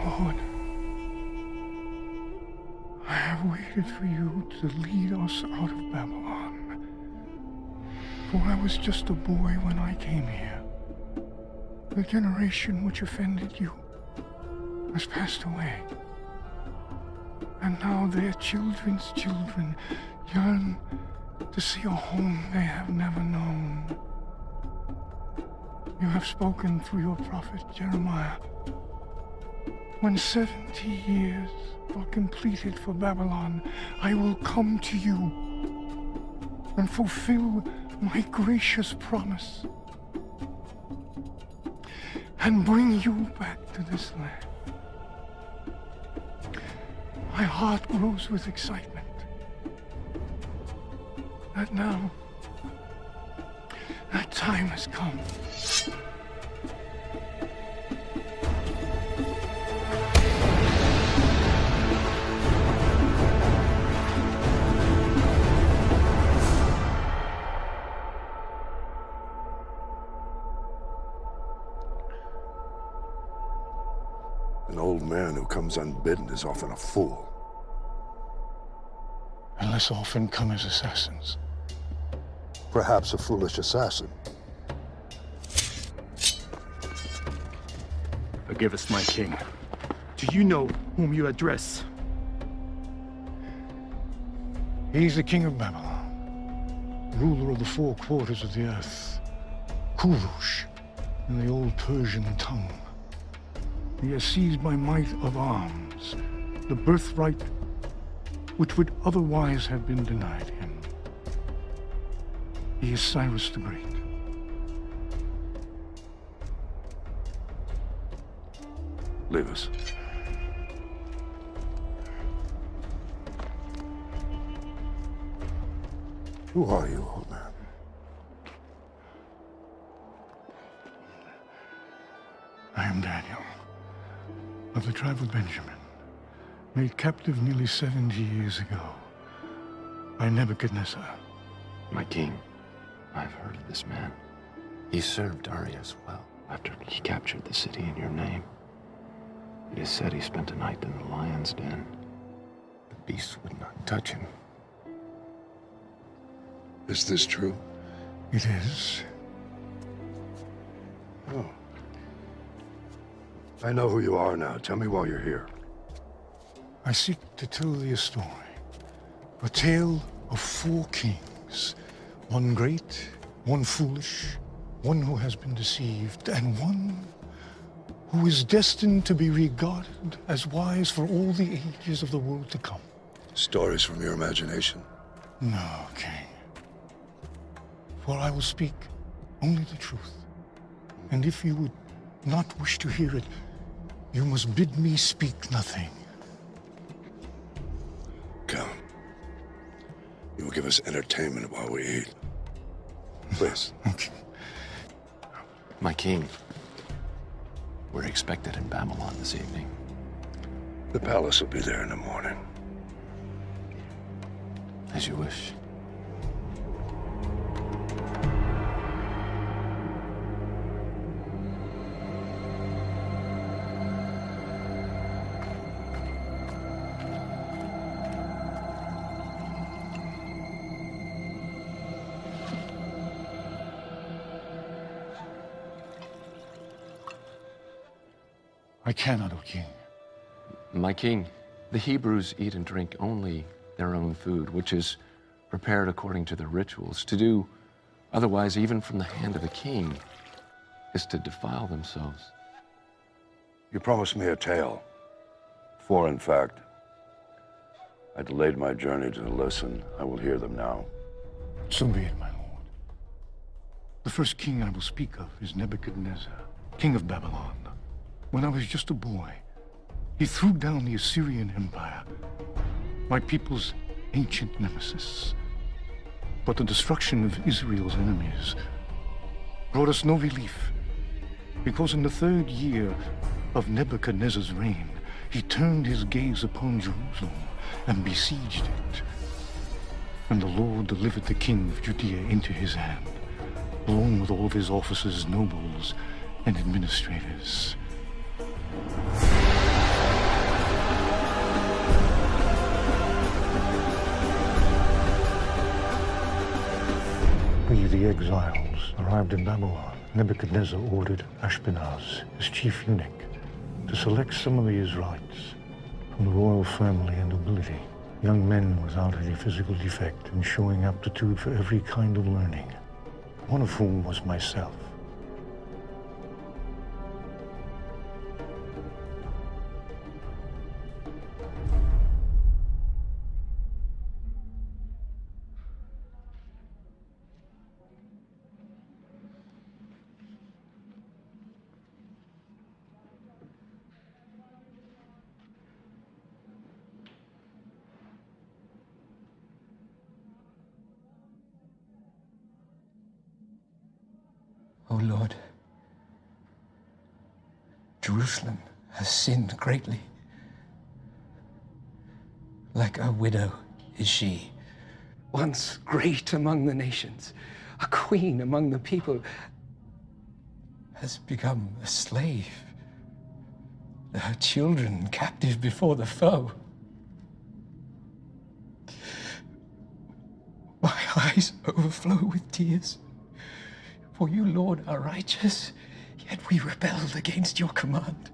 Lord, I have waited for you to lead us out of Babylon. For I was just a boy when I came here. The generation which offended you has passed away. And now their children's children yearn to see a home they have never known. You have spoken through your prophet Jeremiah. When 70 years are completed for Babylon, I will come to you and fulfill my gracious promise and bring you back to this land. My heart grows with excitement that now that time has come. An old man who comes unbidden is often a fool. And less often come as assassins. Perhaps a foolish assassin. Forgive us, my king. Do you know whom you address? He's the king of Babylon, ruler of the four quarters of the earth, Kurush, in the old Persian tongue. He has seized by might of arms the birthright which would otherwise have been denied him. He is Cyrus the Great. Leave us. Who are you, old man? I am Daniel, of the tribe of Benjamin, made captive nearly 70 years ago by Nebuchadnezzar. My king, I've heard of this man. He served Darius well after he captured the city in your name. It is said he spent a night in the lion's den. The beasts would not touch him. Is this true? It is. Oh. I know who you are now. Tell me why you're here. I seek to tell thee a story. A tale of four kings. One great, one foolish, one who has been deceived, and one who is destined to be regarded as wise for all the ages of the world to come. Stories from your imagination? No, king. For I will speak only the truth. And if you would not wish to hear it, you must bid me speak nothing. Come. You will give us entertainment while we eat. Please. Okay. My king, we're expected in Babylon this evening. The palace will be there in the morning. As you wish. I cannot, O king. My king, the Hebrews eat and drink only their own food, which is prepared according to the rituals. To do otherwise, even from the hand of a king, is to defile themselves. You promised me a tale. Four, in fact. I delayed my journey to listen. I will hear them now. So be it, my lord. The first king I will speak of is Nebuchadnezzar, king of Babylon, when I was just a boy, he threw down the Assyrian Empire, my people's ancient nemesis. But the destruction of Israel's enemies brought us no relief, because in the 3rd year of Nebuchadnezzar's reign, he turned his gaze upon Jerusalem and besieged it. And the Lord delivered the king of Judea into his hand, along with all of his officers, nobles, and administrators. We, the exiles, arrived in Babylon. Nebuchadnezzar ordered Ashpenaz, his chief eunuch, to select some of the Israelites from the royal family and nobility, young men without any physical defect and showing aptitude for every kind of learning, one of whom was myself. O Lord, Jerusalem has sinned greatly. Like a widow is she, once great among the nations, a queen among the people, has become a slave, her children captive before the foe. My eyes overflow with tears. For you, Lord, are righteous, yet we rebelled against your command.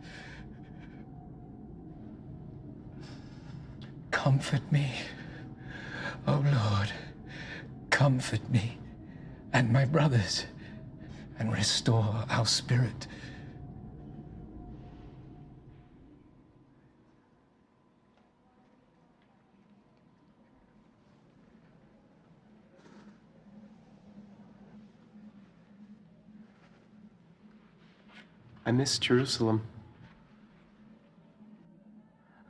Comfort me, O Lord, comfort me and my brothers, and restore our spirit. I miss Jerusalem.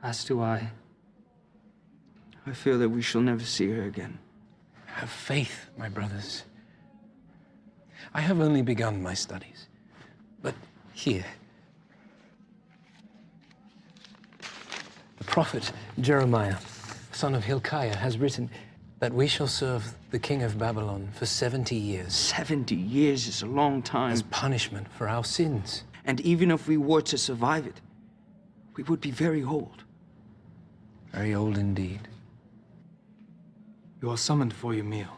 As do I. I feel that we shall never see her again. Have faith, my brothers. I have only begun my studies, but here, the prophet Jeremiah, son of Hilkiah, has written that we shall serve the king of Babylon for 70 years. 70 years is a long time. As punishment for our sins. And even if we were to survive it, we would be very old. Very old indeed. You are summoned for your meal.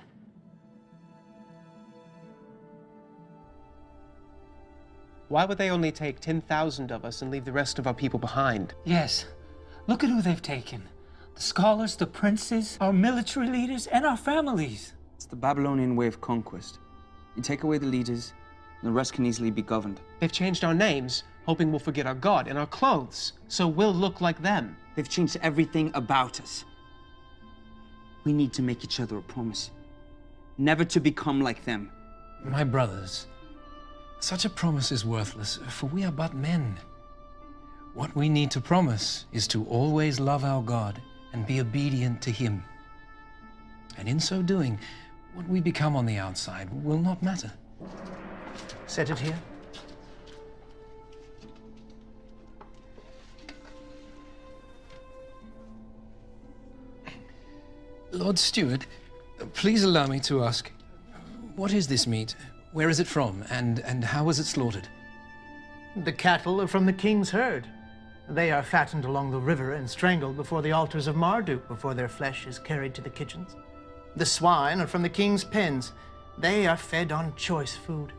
Why would they only take 10,000 of us and leave the rest of our people behind? Yes. Look at who they've taken. The scholars, the princes, our military leaders, and our families. It's the Babylonian way of conquest. You take away the leaders, and the rest can easily be governed. They've changed our names, hoping we'll forget our God and our clothes, so we'll look like them. They've changed everything about us. We need to make each other a promise. Never to become like them. My brothers, such a promise is worthless, for we are but men. What we need to promise is to always love our God and be obedient to Him. And in so doing, what we become on the outside will not matter. Set it here. Lord Steward, please allow me to ask, what is this meat? Where is it from? And how was it slaughtered? The cattle are from the king's herd. They are fattened along the river and strangled before the altars of Marduk before their flesh is carried to the kitchens. The swine are from the king's pens. They are fed on choice food.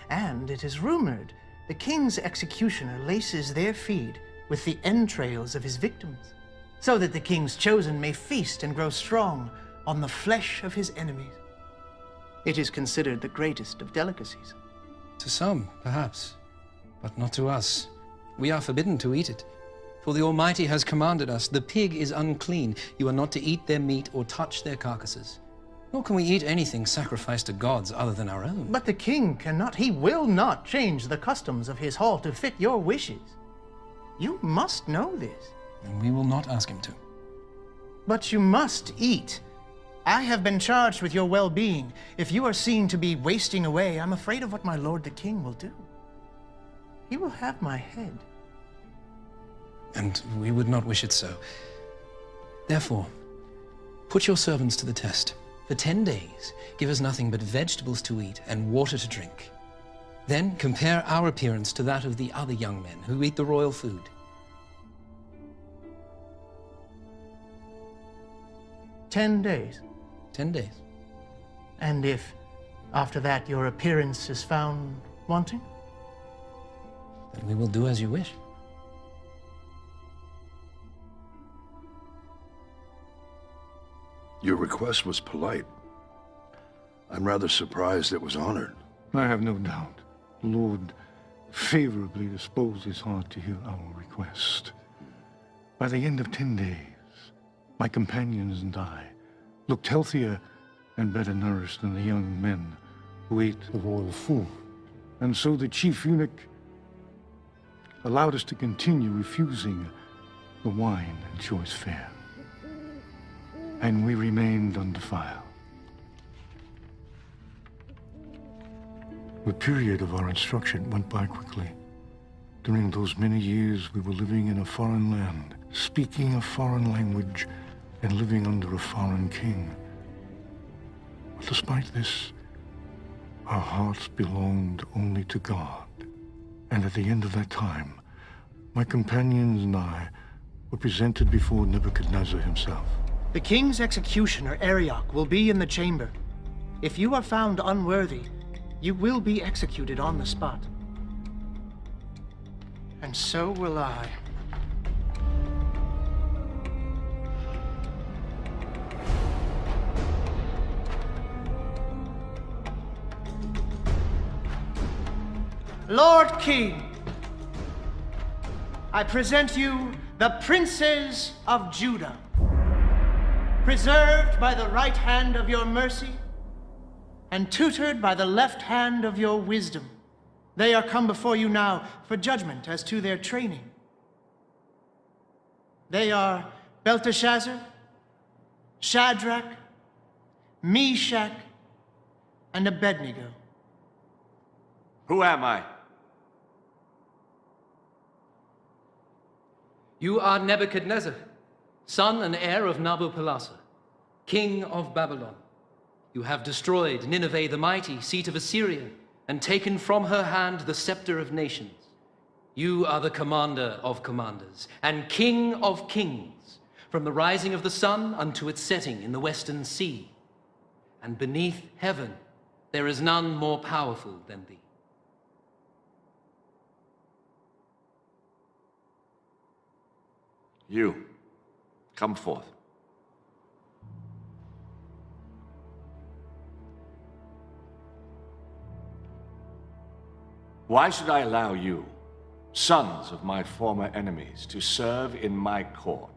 And it is rumored the king's executioner laces their feed with the entrails of his victims, so that the king's chosen may feast and grow strong on the flesh of his enemies. It is considered the greatest of delicacies. To some, perhaps, but not to us. We are forbidden to eat it. For the Almighty has commanded us, the pig is unclean. You are not to eat their meat or touch their carcasses. Nor can we eat anything sacrificed to gods other than our own. But the king cannot, he will not change the customs of his hall to fit your wishes. You must know this. And we will not ask him to. But you must eat. I have been charged with your well-being. If you are seen to be wasting away, I'm afraid of what my lord the king will do. He will have my head. And we would not wish it so. Therefore, put your servants to the test. For 10 days, give us nothing but vegetables to eat and water to drink. Then compare our appearance to that of the other young men who eat the royal food. 10 days. 10 days. And if, after that, your appearance is found wanting? Then we will do as you wish. Your request was polite. I'm rather surprised it was honored. I have no doubt. The Lord favorably disposed his heart to hear our request. By the end of 10 days, my companions and I looked healthier and better nourished than the young men who ate the royal food. And so the chief eunuch allowed us to continue refusing the wine and choice fare. And we remained undefiled. The period of our instruction went by quickly. During those many years, we were living in a foreign land, speaking a foreign language, and living under a foreign king. But despite this, our hearts belonged only to God. And at the end of that time, my companions and I were presented before Nebuchadnezzar himself. The king's executioner, Arioch, will be in the chamber. If you are found unworthy, you will be executed on the spot. And so will I. Lord King, I present you the princes of Judah, preserved by the right hand of your mercy and tutored by the left hand of your wisdom. They are come before you now for judgment as to their training. They are Belteshazzar, Shadrach, Meshach, and Abednego. Who am I? You are Nebuchadnezzar, son and heir of Nabopolassar, king of Babylon. You have destroyed Nineveh the mighty, seat of Assyria, and taken from her hand the scepter of nations. You are the commander of commanders, and king of kings, from the rising of the sun unto its setting in the western sea. And beneath heaven there is none more powerful than thee. You, come forth. Why should I allow you, sons of my former enemies, to serve in my court?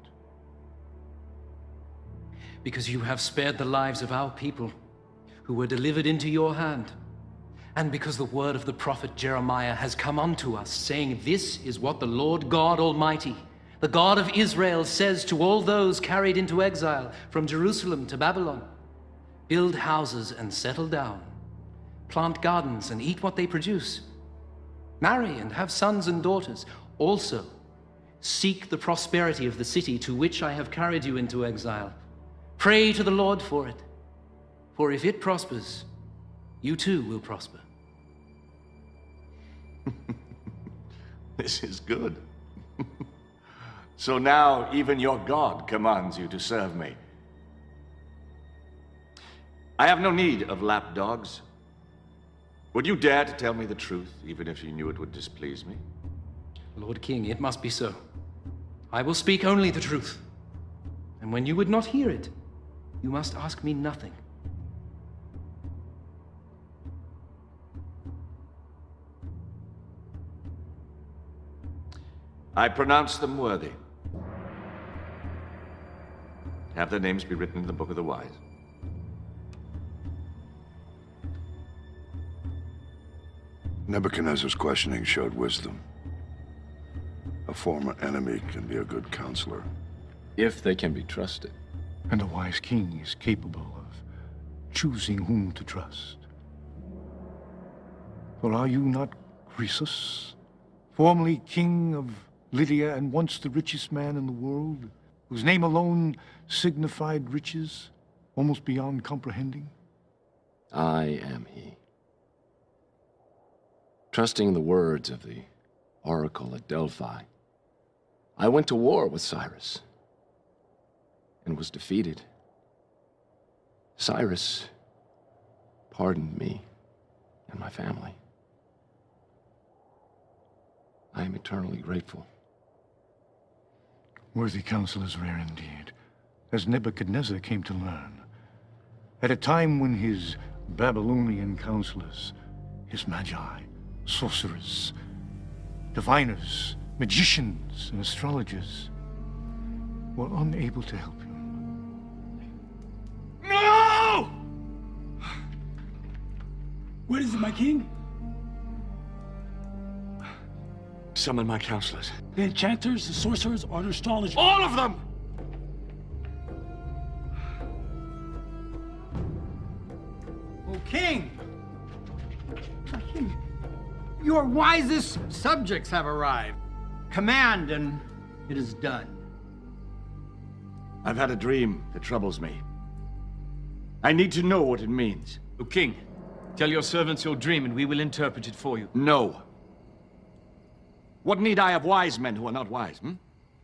Because you have spared the lives of our people who were delivered into your hand. And because the word of the prophet Jeremiah has come unto us, saying, "This is what the Lord God Almighty, the God of Israel, says to all those carried into exile from Jerusalem to Babylon. Build houses and settle down. Plant gardens and eat what they produce. Marry and have sons and daughters. Also, seek the prosperity of the city to which I have carried you into exile. Pray to the Lord for it. For if it prospers, you too will prosper." This is good. So now even your God commands you to serve me. I have no need of lapdogs. Would you dare to tell me the truth, even if you knew it would displease me? Lord King, it must be so. I will speak only the truth. And when you would not hear it, you must ask me nothing. I pronounce them worthy. Have their names be written in the Book of the Wise. Nebuchadnezzar's questioning showed wisdom. A former enemy can be a good counselor. If they can be trusted. And a wise king is capable of choosing whom to trust. For are you not Croesus, formerly king of Lydia and once the richest man in the world, whose name alone signified riches almost beyond comprehending? I am he. Trusting the words of the oracle at Delphi, I went to war with Cyrus and was defeated. Cyrus pardoned me and my family. I am eternally grateful. Worthy counsel is rare indeed, as Nebuchadnezzar came to learn. At a time when his Babylonian counselors, his magi, sorcerers, diviners, magicians, and astrologers were unable to help him. No! What is it, my king? Summon my counselors. The enchanters, the sorcerers, or the astrologers? All of them! O king! My king, your wisest subjects have arrived. Command, and it is done. I've had a dream that troubles me. I need to know what it means. O king, tell your servants your dream and we will interpret it for you. No. What need I of wise men who are not wise,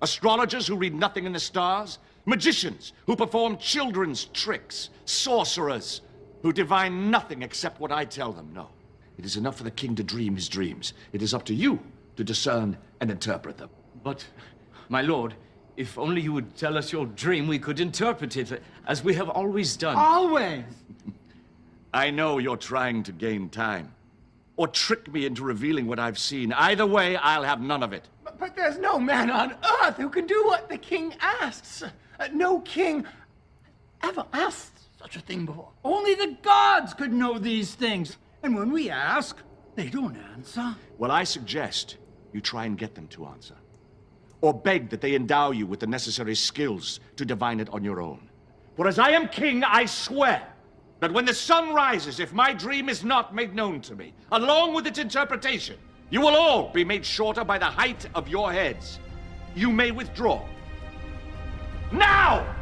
Astrologers who read nothing in the stars? Magicians who perform children's tricks? Sorcerers who divine nothing except what I tell them? No. It is enough for the king to dream his dreams. It is up to you to discern and interpret them. But, my lord, if only you would tell us your dream, we could interpret it, as we have always done. Always! I know you're trying to gain time, or trick me into revealing what I've seen. Either way, I'll have none of it. But there's no man on earth who can do what the king asks. No king ever asked such a thing before. Only the gods could know these things. And when we ask, they don't answer. Well, I suggest you try and get them to answer. Or beg that they endow you with the necessary skills to divine it on your own. For as I am king, I swear that when the sun rises, if my dream is not made known to me, along with its interpretation, you will all be made shorter by the height of your heads. You may withdraw. Now!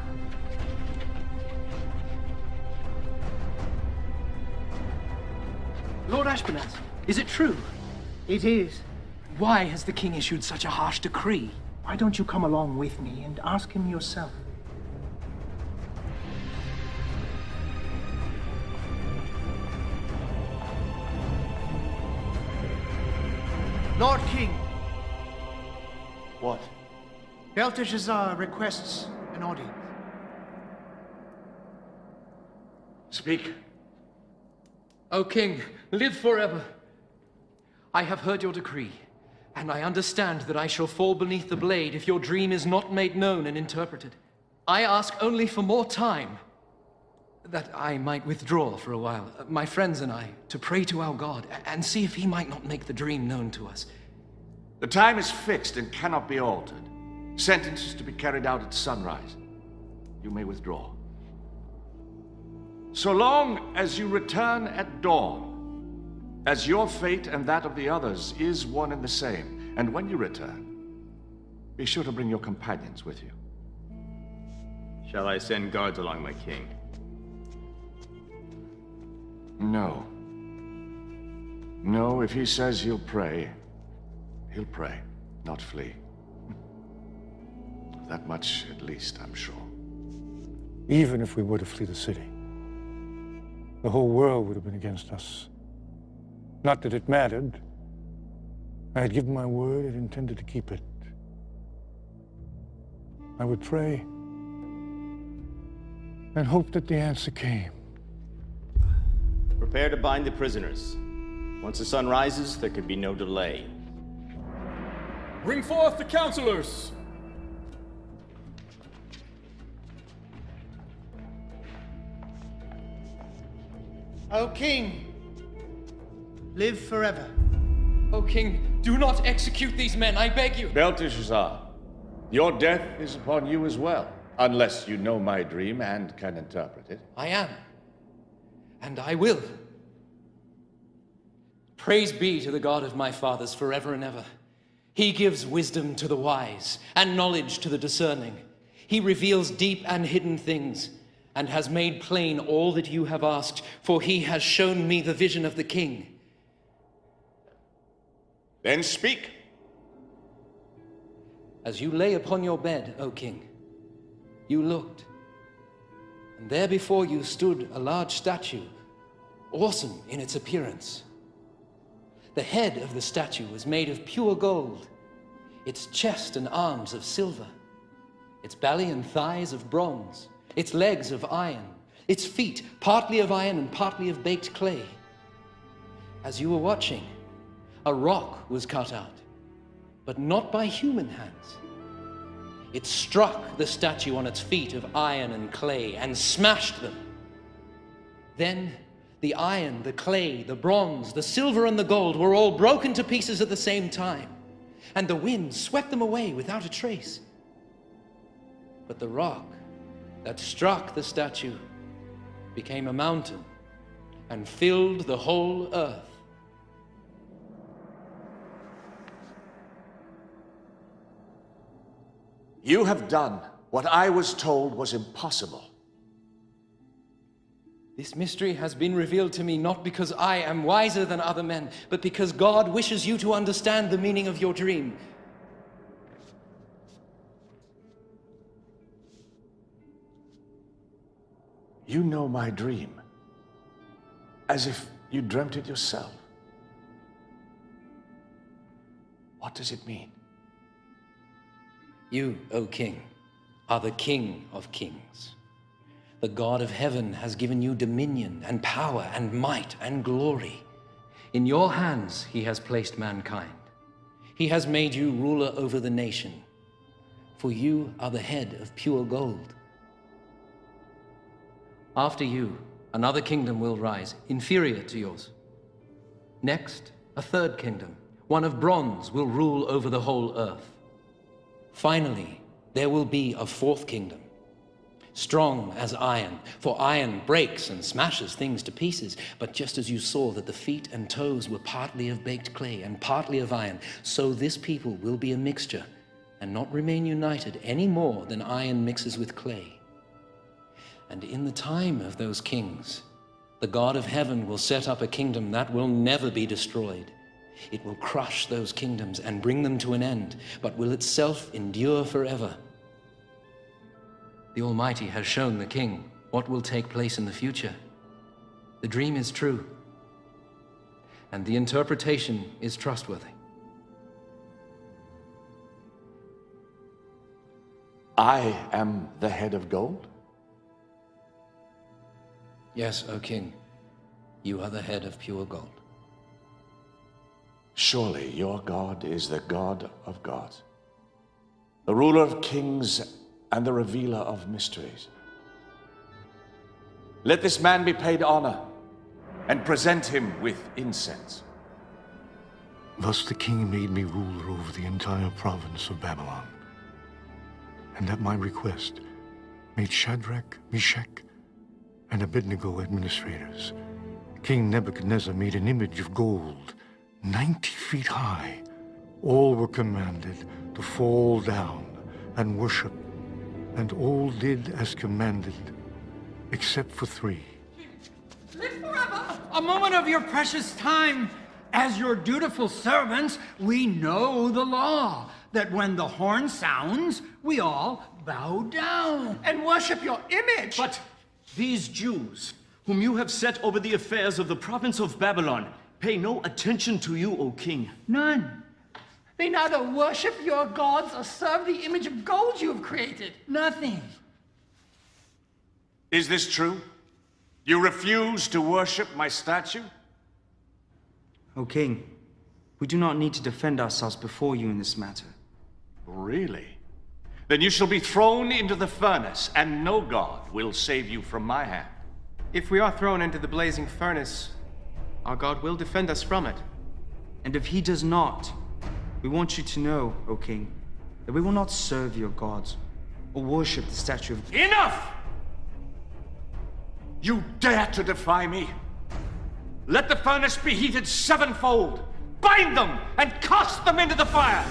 Lord Ashpenaz, is it true? It is. Why has the king issued such a harsh decree? Why don't you come along with me and ask him yourself? Lord King. What? Belteshazzar requests an audience. Speak. O king, live forever. I have heard your decree, and I understand that I shall fall beneath the blade if your dream is not made known and interpreted. I ask only for more time, that I might withdraw for a while, my friends and I, to pray to our God, and see if he might not make the dream known to us. The time is fixed and cannot be altered. Sentence is to be carried out at sunrise. You may withdraw. So long as you return at dawn, as your fate and that of the others is one and the same. And when you return, be sure to bring your companions with you. Shall I send guards along, my king? No. No, if he says he'll pray, not flee. That much, at least, I'm sure. Even if we were to flee the city, the whole world would have been against us. Not that it mattered. I had given my word and intended to keep it. I would pray and hope that the answer came. Prepare to bind the prisoners. Once the sun rises, there could be no delay. Bring forth the counselors! O king, live forever. O king, Do not execute these men, I beg you. Belteshazzar, your death is upon you as well, unless you know my dream and can interpret it. I am, and I will. Praise be to the God of my fathers forever and ever. He gives wisdom to the wise and knowledge to the discerning. He reveals deep and hidden things and has made plain all that you have asked, for he has shown me the vision of the king. Then speak. As you lay upon your bed, O king, you looked, and there before you stood a large statue, awesome in its appearance. The head of the statue was made of pure gold, its chest and arms of silver, its belly and thighs of bronze, its legs of iron, its feet partly of iron and partly of baked clay. As you were watching, a rock was cut out, but not by human hands. It struck the statue on its feet of iron and clay and smashed them. Then the iron, the clay, the bronze, the silver, and the gold were all broken to pieces at the same time, and the wind swept them away without a trace. But the rock that struck the statue became a mountain and filled the whole earth. You have done what I was told was impossible. This mystery has been revealed to me not because I am wiser than other men, but because God wishes you to understand the meaning of your dream. You know my dream, as if you dreamt it yourself. What does it mean? You, O king, are the King of kings. The God of heaven has given you dominion and power and might and glory. In your hands he has placed mankind. He has made you ruler over the nation, for you are the head of pure gold. After you, another kingdom will rise, inferior to yours. Next, a third kingdom, one of bronze, will rule over the whole earth. Finally, there will be a fourth kingdom, strong as iron, for iron breaks and smashes things to pieces. But just as you saw that the feet and toes were partly of baked clay and partly of iron, so this people will be a mixture and not remain united any more than iron mixes with clay. And in the time of those kings, the God of heaven will set up a kingdom that will never be destroyed. It will crush those kingdoms and bring them to an end, but will itself endure forever. The Almighty has shown the king what will take place in the future. The dream is true, and the interpretation is trustworthy. I am the head of gold? Yes, O king, you are the head of pure gold. Surely your God is the God of gods, the ruler of kings and the revealer of mysteries. Let this man be paid honor and present him with incense. Thus the king made me ruler over the entire province of Babylon, and at my request made Shadrach, Meshach, and Abednego administrators. King Nebuchadnezzar made an image of gold, 90 feet high. All were commanded to fall down and worship, and all did as commanded, except for 3. Live forever! A moment of your precious time. As your dutiful servants, we know the law, that when the horn sounds, we all bow down and worship your image. But these Jews, whom you have set over the affairs of the province of Babylon, pay no attention to you, O king. None. They neither worship your gods or serve the image of gold you have created. Nothing. Is this true? You refuse to worship my statue? O king, we do not need to defend ourselves before you in this matter. Really? Then you shall be thrown into the furnace, and no god will save you from my hand. If we are thrown into the blazing furnace, our God will defend us from it. And if he does not, We want you to know, O king, that we will not serve your gods or worship the statue of... Enough! You dare to defy me? Let the furnace be heated sevenfold. Bind them and cast them into the fire.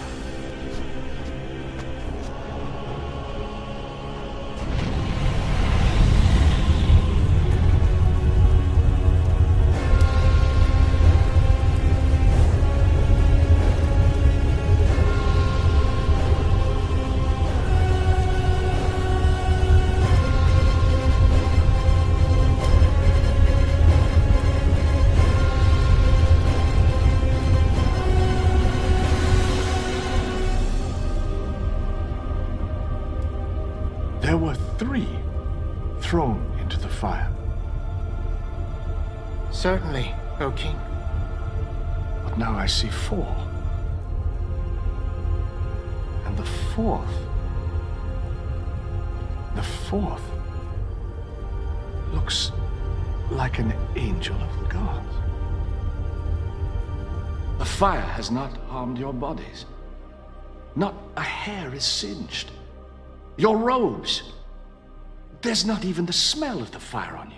There were 3 thrown into the fire. Certainly, O king. But now I see 4. And the fourth looks like an angel of the gods. The fire has not harmed your bodies. Not a hair is singed. Your robes, there's not even the smell of the fire on you.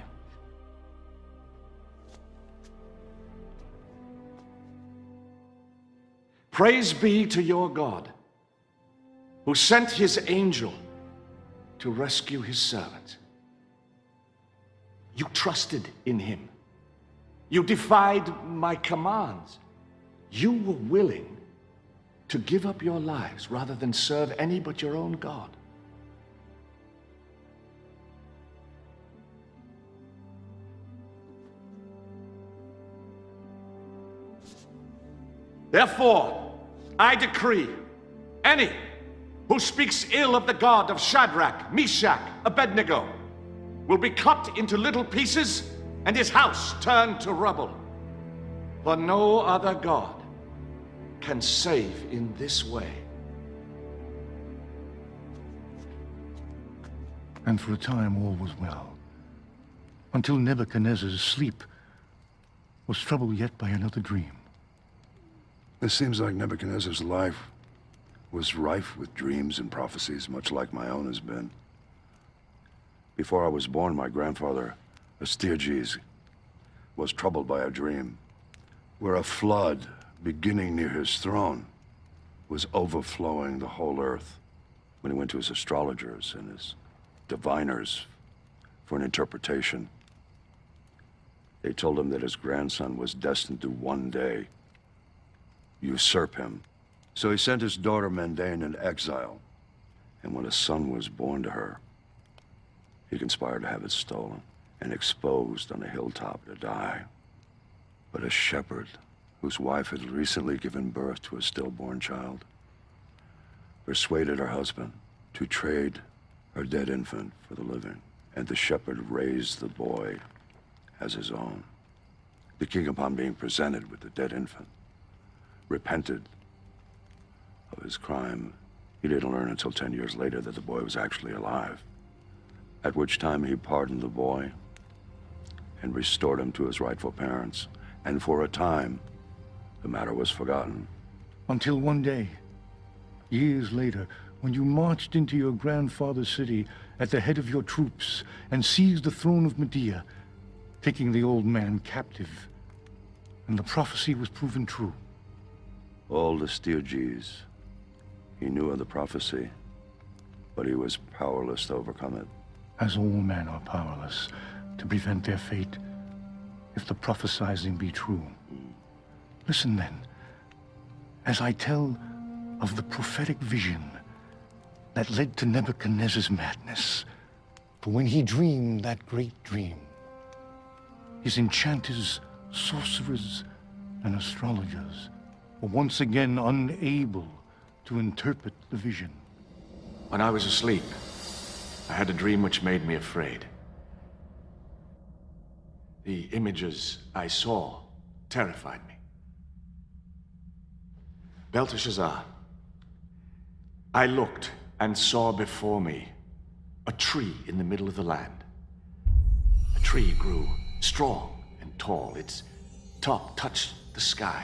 Praise be to your God, who sent his angel to rescue his servants. You trusted in him. You defied my commands. You were willing to give up your lives rather than serve any but your own God. Therefore, I decree, any who speaks ill of the God of Shadrach, Meshach, Abednego will be cut into little pieces and his house turned to rubble. For no other God can save in this way. And for a time all was well, until Nebuchadnezzar's sleep was troubled yet by another dream. It seems like Nebuchadnezzar's life was rife with dreams and prophecies, much like my own has been. Before I was born, my grandfather, Astyages, was troubled by a dream where a flood, beginning near his throne, was overflowing the whole earth. When he went to his astrologers and his diviners for an interpretation, they told him that his grandson was destined to one day usurp him. So he sent his daughter Mandane into exile, and when a son was born to her, he conspired to have it stolen and exposed on a hilltop to die. But a shepherd, whose wife had recently given birth to a stillborn child, persuaded her husband to trade her dead infant for the living, and the shepherd raised the boy as his own. The king, upon being presented with the dead infant, repented of his crime. He didn't learn until 10 years later that the boy was actually alive, at which time he pardoned the boy and restored him to his rightful parents. And for a time, the matter was forgotten. Until one day, years later, when you marched into your grandfather's city at the head of your troops and seized the throne of Medea, taking the old man captive, and the prophecy was proven true. Old Astyages, he knew of the prophecy, but he was powerless to overcome it. As all men are powerless to prevent their fate, if the prophesizing be true. Listen then, as I tell of the prophetic vision that led to Nebuchadnezzar's madness. For when he dreamed that great dream, his enchanters, sorcerers, and astrologers were once again unable to interpret the vision. When I was asleep, I had a dream which made me afraid. The images I saw terrified me. Belteshazzar, I looked and saw before me a tree in the middle of the land. The tree grew strong and tall. Its top touched the sky.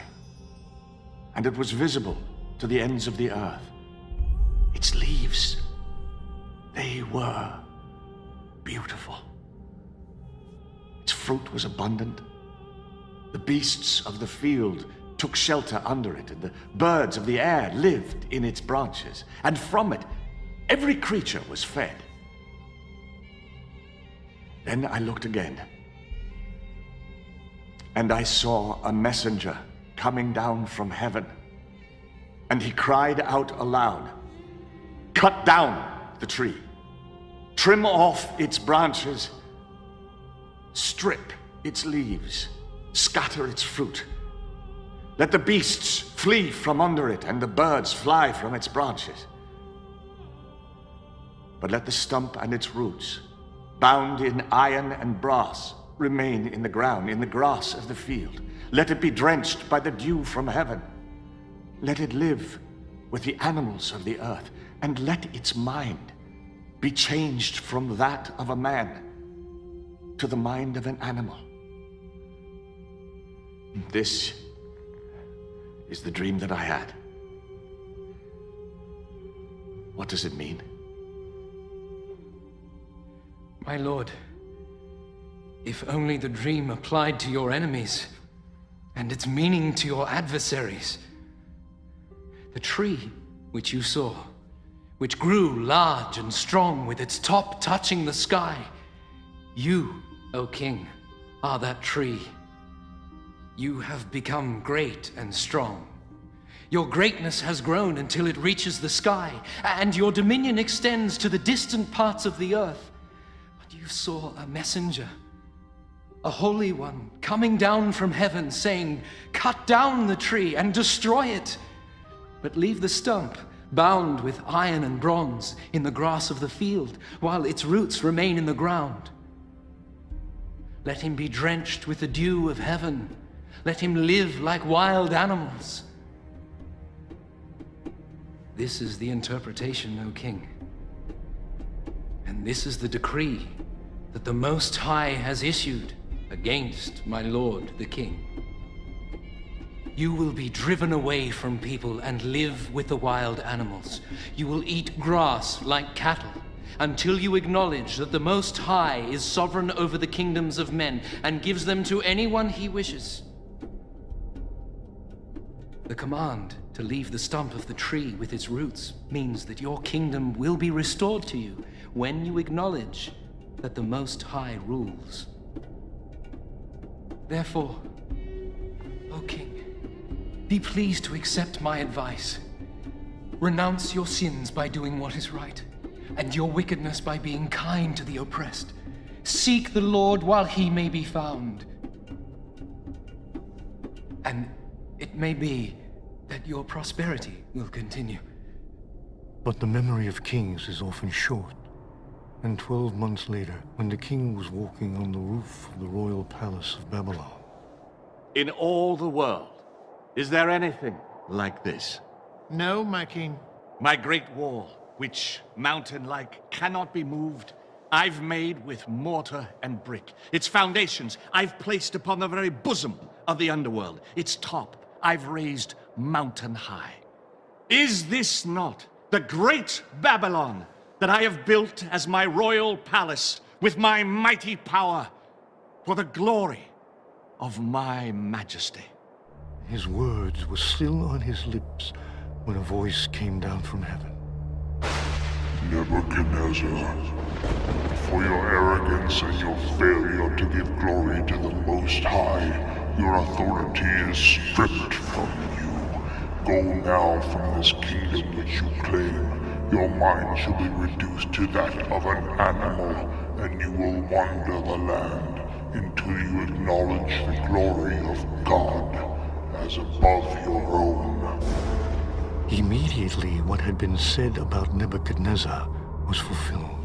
And it was visible to the ends of the earth. Its leaves, they were beautiful. Its fruit was abundant. The beasts of the field took shelter under it, and the birds of the air lived in its branches. And from it, every creature was fed. Then I looked again, and I saw a messenger coming down from heaven. And he cried out aloud, "Cut down the tree, trim off its branches, strip its leaves, scatter its fruit. Let the beasts flee from under it, and the birds fly from its branches. But let the stump and its roots, bound in iron and brass, remain in the ground, in the grass of the field. Let it be drenched by the dew from heaven. Let it live with the animals of the earth, and let its mind be changed from that of a man to the mind of an animal." This is the dream that I had. What does it mean? My lord, if only the dream applied to your enemies, and its meaning to your adversaries. The tree which you saw, which grew large and strong with its top touching the sky, you, O king, are that tree. You have become great and strong. Your greatness has grown until it reaches the sky, and your dominion extends to the distant parts of the earth. But you saw a messenger, a holy one, coming down from heaven, saying, "Cut down the tree and destroy it, but leave the stump bound with iron and bronze in the grass of the field, while its roots remain in the ground. Let him be drenched with the dew of heaven. Let him live like wild animals." This is the interpretation, O king. And this is the decree that the Most High has issued against my lord the king. You will be driven away from people and live with the wild animals. You will eat grass like cattle until you acknowledge that the Most High is sovereign over the kingdoms of men and gives them to anyone he wishes. The command to leave the stump of the tree with its roots means that your kingdom will be restored to you when you acknowledge that the Most High rules. Therefore, O king, be pleased to accept my advice. Renounce your sins by doing what is right, and your wickedness by being kind to the oppressed. Seek the Lord while he may be found. And it may be that your prosperity will continue. But the memory of kings is often short. And 12 months later, when the king was walking on the roof of the royal palace of Babylon. In all the world, is there anything like this? No, my king. My great wall, which, mountain-like, cannot be moved, I've made with mortar and brick. Its foundations I've placed upon the very bosom of the underworld. Its top I've raised mountain high. Is this not the great Babylon that I have built as my royal palace with my mighty power for the glory of my majesty? His words were still on his lips when a voice came down from heaven. Nebuchadnezzar, for your arrogance and your failure to give glory to the Most High, your authority is stripped from you. Go now from this kingdom which you claim. Your mind shall be reduced to that of an animal, and you will wander the land until you acknowledge the glory of God as above your own. Immediately, what had been said about Nebuchadnezzar was fulfilled.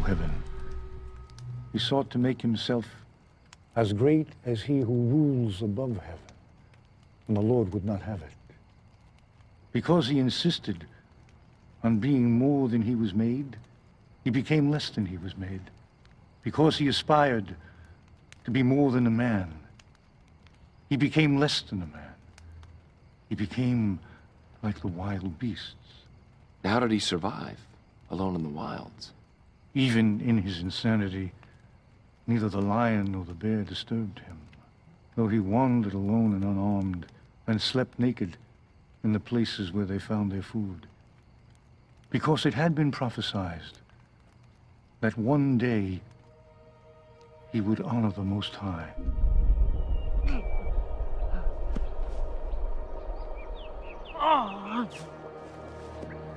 heaven. He sought to make himself as great as he who rules above heaven. And the Lord would not have it. Because he insisted on being more than he was made, he became less than he was made. Because he aspired to be more than a man, he became less than a man. He became like the wild beasts. How did he survive, alone in the wilds? Even in his insanity, neither the lion nor the bear disturbed him, though he wandered alone and unarmed, and slept naked in the places where they found their food. Because it had been prophesied that one day he would honor the Most High.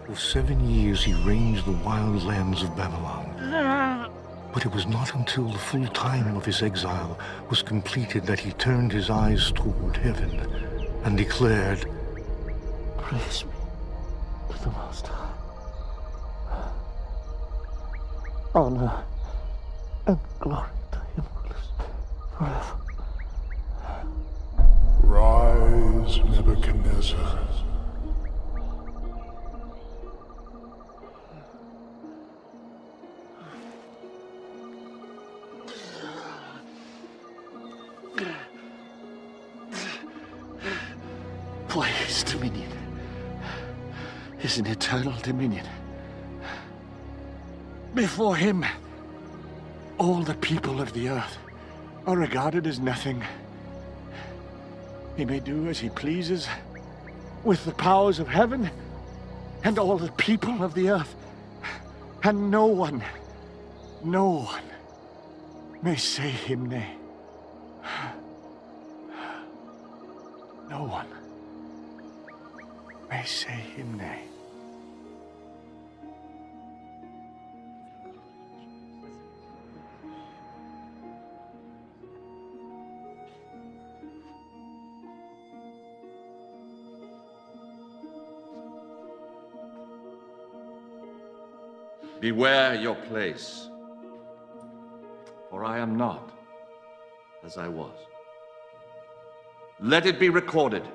For 7 years he ranged the wild lands of Babylon. But it was not until the full time of his exile was completed that he turned his eyes toward heaven and declared, Praise me to the Most High. Honor and glory to him who lives forever. Rise, Nebuchadnezzar. For his dominion is an eternal dominion. Before him, all the people of the earth are regarded as nothing. He may do as he pleases with the powers of heaven and all the people of the earth, and no one may say him nay. No one may say him nay. Beware your place, for I am not as I was. Let it be recorded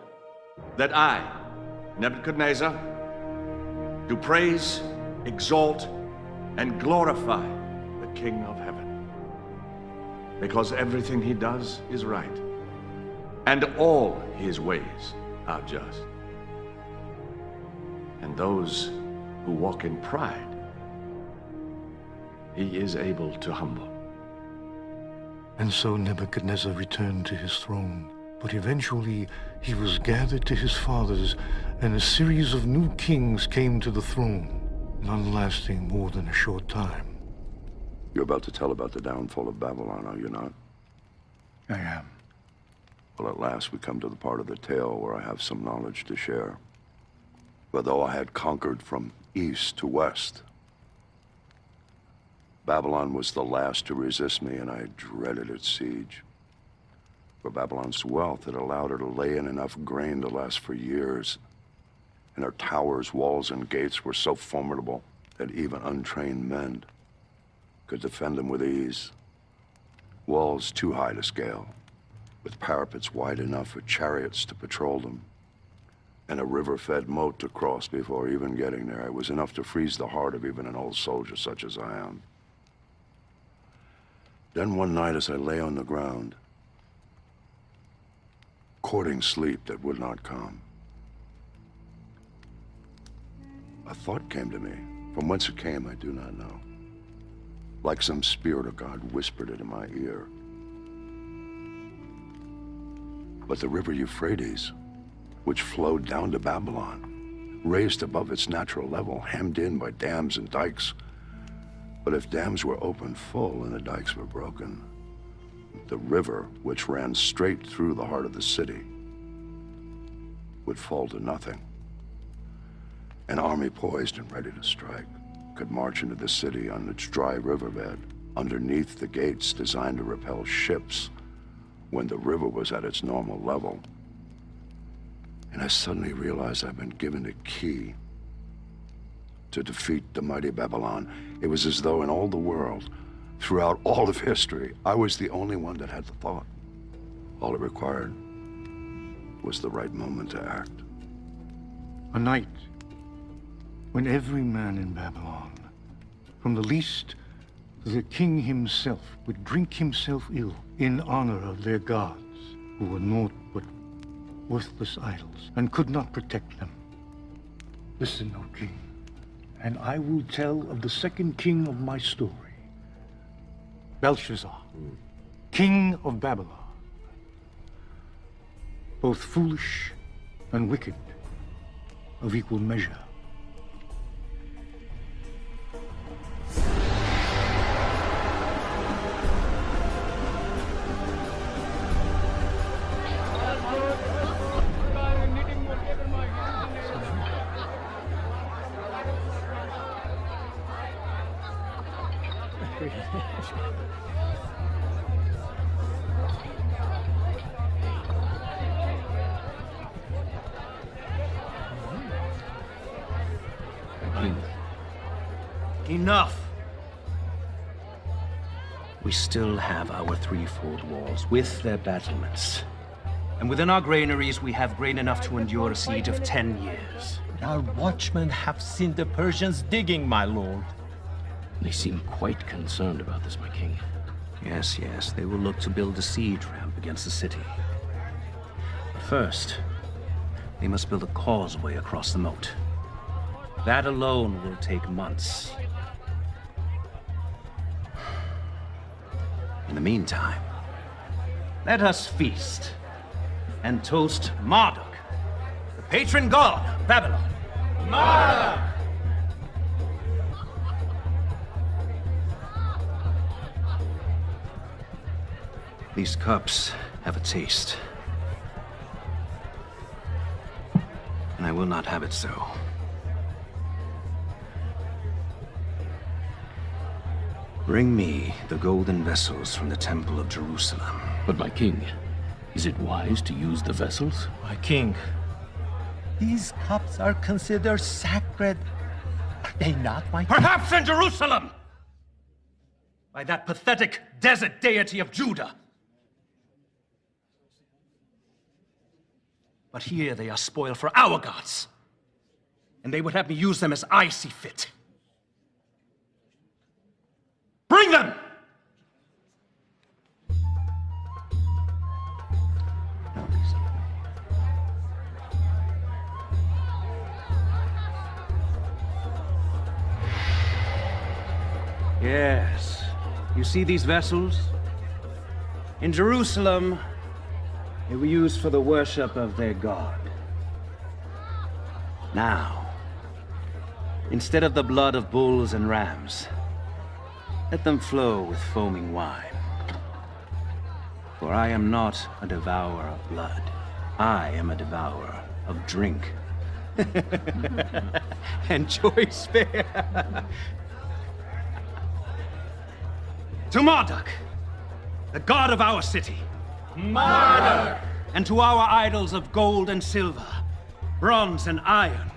that I, Nebuchadnezzar, do praise, exalt, and glorify the King of heaven, because everything he does is right, and all his ways are just. And those who walk in pride, he is able to humble. And so Nebuchadnezzar returned to his throne. But eventually he was gathered to his fathers, and a series of new kings came to the throne, none lasting more than a short time. You're about to tell about the downfall of Babylon, are you not? I am. Well, at last we come to the part of the tale where I have some knowledge to share. For though I had conquered from east to west, Babylon was the last to resist me, and I dreaded its siege. For Babylon's wealth had allowed her to lay in enough grain to last for years, and her towers, walls, and gates were so formidable that even untrained men could defend them with ease. Walls too high to scale, with parapets wide enough for chariots to patrol them, and a river-fed moat to cross before even getting there. It was enough to freeze the heart of even an old soldier such as I am. Then one night as I lay on the ground, courting sleep that would not come, a thought came to me. From whence it came, I do not know. Like some spirit of God whispered it in my ear. But the river Euphrates, which flowed down to Babylon, raised above its natural level, hemmed in by dams and dikes. But if dams were opened full and the dikes were broken, the river, which ran straight through the heart of the city, would fall to nothing. An army poised and ready to strike could march into the city on its dry riverbed, underneath the gates designed to repel ships when the river was at its normal level. And I suddenly realized I've been given a key to defeat the mighty Babylon. It was as though in all the world, throughout all of history, I was the only one that had the thought. All it required was the right moment to act. A night when every man in Babylon, from the least to the king himself, would drink himself ill in honor of their gods, who were naught but worthless idols, and could not protect them. Listen, O king, and I will tell of the second king of my story, Belshazzar, king of Babylon, both foolish and wicked, of equal measure. Enough! We still have our threefold walls with their battlements. And within our granaries, we have grain enough to endure a siege of 10 years. Our watchmen have seen the Persians digging, my lord. They seem quite concerned about this, my king. Yes, yes, they will look to build a siege ramp against the city. But first, they must build a causeway across the moat. That alone will take months. In the meantime, let us feast and toast Marduk, the patron god of Babylon. Marduk! These cups have a taste, and I will not have it so. Bring me the golden vessels from the Temple of Jerusalem. But my king, is it wise to use the vessels? My king, these cups are considered sacred. Are they not, my king? Perhaps in Jerusalem! By that pathetic desert deity of Judah. But here they are spoiled for our gods. And they would have me use them as I see fit. Bring them! Yes. You see these vessels? In Jerusalem, they were used for the worship of their god. Now, instead of the blood of bulls and rams, let them flow with foaming wine. For I am not a devourer of blood. I am a devourer of drink. And choice fare. To Marduk, the god of our city. Marduk! And to our idols of gold and silver, bronze and iron,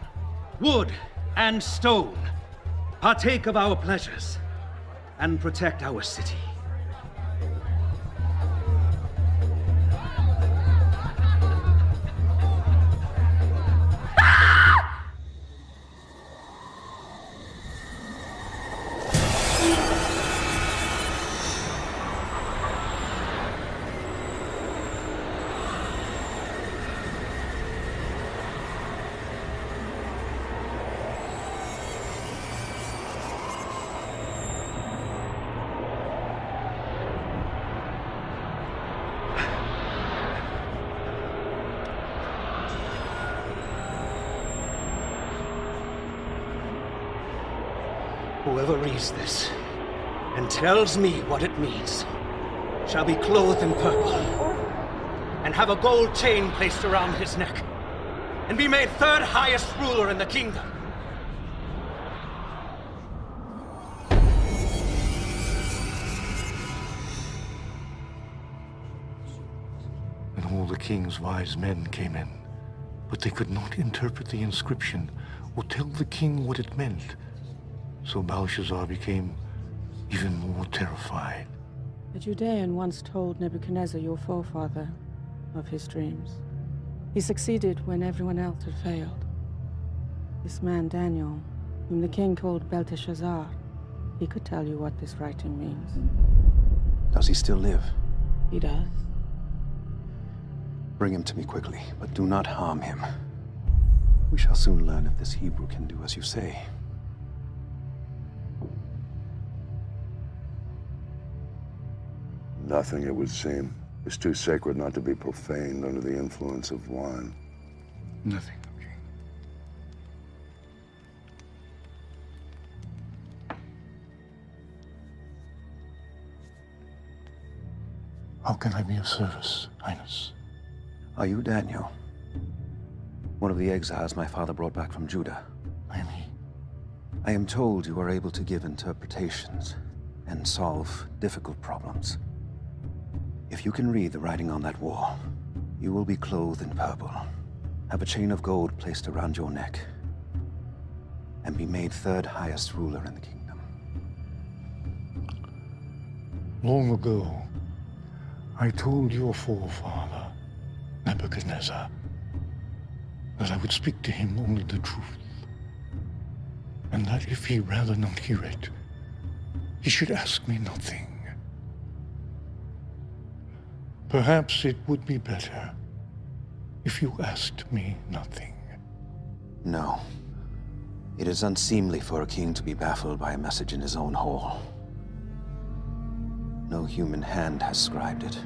wood and stone, partake of our pleasures and protect our city. Whoever reads this and tells me what it means shall be clothed in purple and have a gold chain placed around his neck and be made third highest ruler in the kingdom. And all the king's wise men came in, but they could not interpret the inscription or tell the king what it meant. So Belshazzar became even more terrified. A Judean once told Nebuchadnezzar, your forefather, of his dreams. He succeeded when everyone else had failed. This man, Daniel, whom the king called Belteshazzar, he could tell you what this writing means. Does he still live? He does. Bring him to me quickly, but do not harm him. We shall soon learn if this Hebrew can do as you say. Nothing, it would seem, is too sacred not to be profaned under the influence of wine. Nothing. How can I be of service, Highness? Are you Daniel? One of the exiles my father brought back from Judah? I am he. I am told you are able to give interpretations and solve difficult problems. If you can read the writing on that wall, you will be clothed in purple, have a chain of gold placed around your neck, and be made third highest ruler in the kingdom. Long ago, I told your forefather, Nebuchadnezzar, that I would speak to him only the truth, and that if he rather not hear it, he should ask me nothing. Perhaps it would be better if you asked me nothing. No. It is unseemly for a king to be baffled by a message in his own hall. No human hand has scribed it.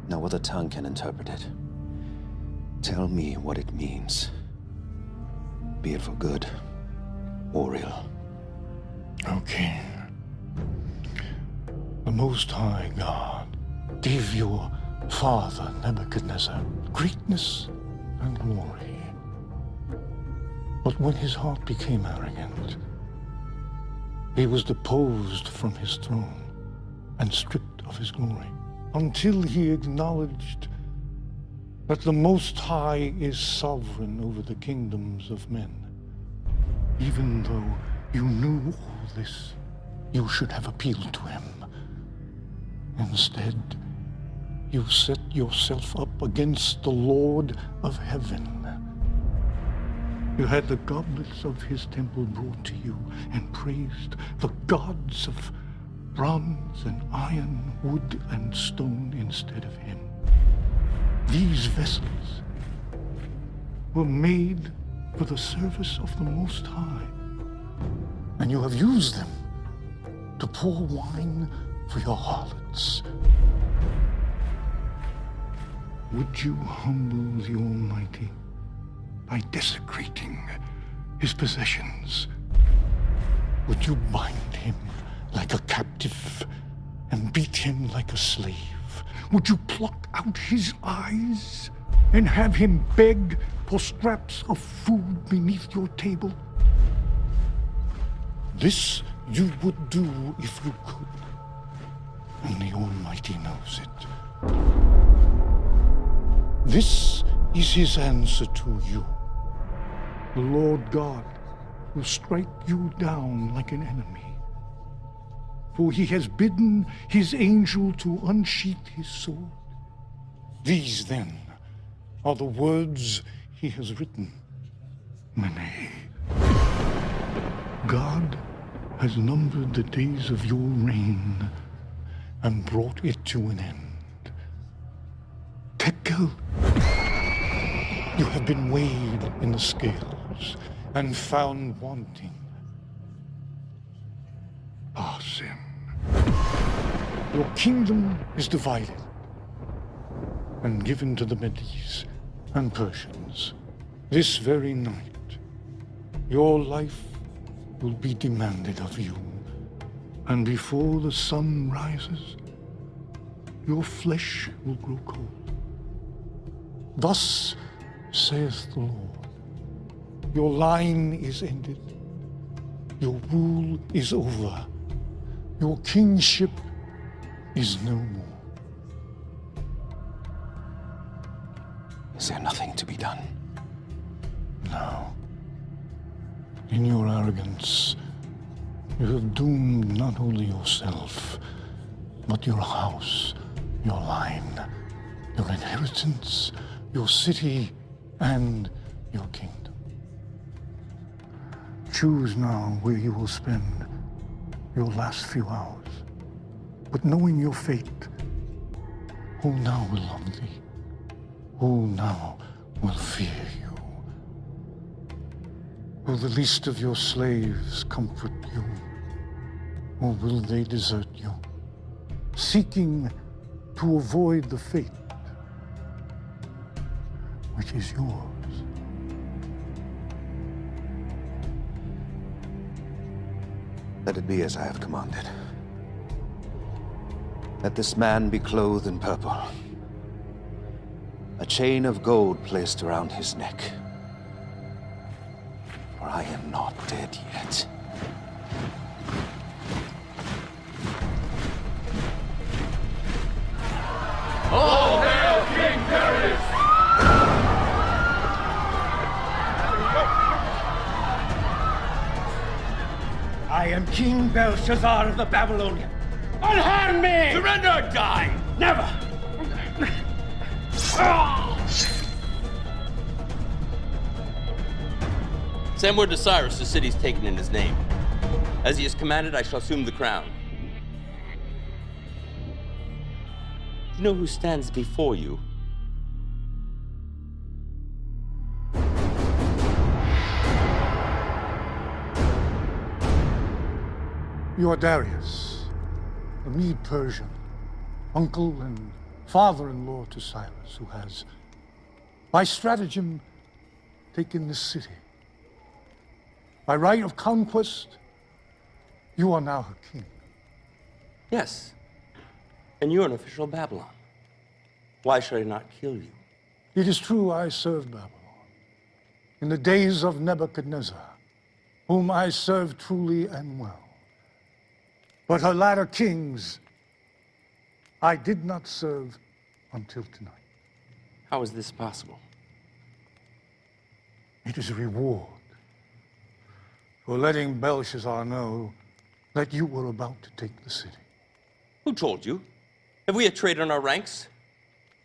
No other tongue can interpret it. Tell me what it means. Be it for good or ill. Okay. The Most High God gave your father, Nebuchadnezzar, greatness and glory. But when his heart became arrogant, he was deposed from his throne and stripped of his glory, until he acknowledged that the Most High is sovereign over the kingdoms of men. Even though you knew all this, you should have appealed to him. Instead, you set yourself up against the Lord of heaven. You had the goblets of his temple brought to you and praised the gods of bronze and iron, wood and stone instead of him. These vessels were made for the service of the Most High, and you have used them to pour wine for your harlots. Would you humble the Almighty by desecrating his possessions? Would you bind him like a captive and beat him like a slave? Would you pluck out his eyes and have him beg for scraps of food beneath your table? This you would do if you could, and the Almighty knows it. This is his answer to you. The Lord God will strike you down like an enemy. For he has bidden his angel to unsheath his sword. These, then, are the words he has written. Mene. God has numbered the days of your reign and brought it to an end. Tekel, you have been weighed in the scales and found wanting. Parsin, your kingdom is divided and given to the Medes and Persians. This very night, your life will be demanded of you, and before the sun rises, your flesh will grow cold. Thus saith the Lord, your line is ended, your rule is over, your kingship is no more. Is there nothing to be done? No. In your arrogance, You have doomed not only yourself, but your house, your line, your inheritance, your city, and your kingdom. Choose now where you will spend your last few hours. But knowing your fate, who now will love thee? Who now will fear you? Will the least of your slaves comfort you? Or will they desert you, seeking to avoid the fate which is yours? Let it be as I have commanded. Let this man be clothed in purple. A chain of gold placed around his neck. For I am not dead yet. All hail King Darius! I am King Belshazzar of the Babylonians. Unhand me! Surrender or die! Never! Send word to Cyrus the city's taken in his name. As he has commanded, I shall assume the crown. You know who stands before you? You are Darius, a Mede-Persian, uncle and father-in-law to Cyrus, who has, by stratagem, taken this city. By right of conquest, you are now her king. Yes. And you're an official of Babylon. Why should I not kill you? It is true I served Babylon in the days of Nebuchadnezzar, whom I served truly and well. But her latter kings I did not serve until tonight. How is this possible? It is a reward for letting Belshazzar know that you were about to take the city. Who told you? Have we a traitor in our ranks?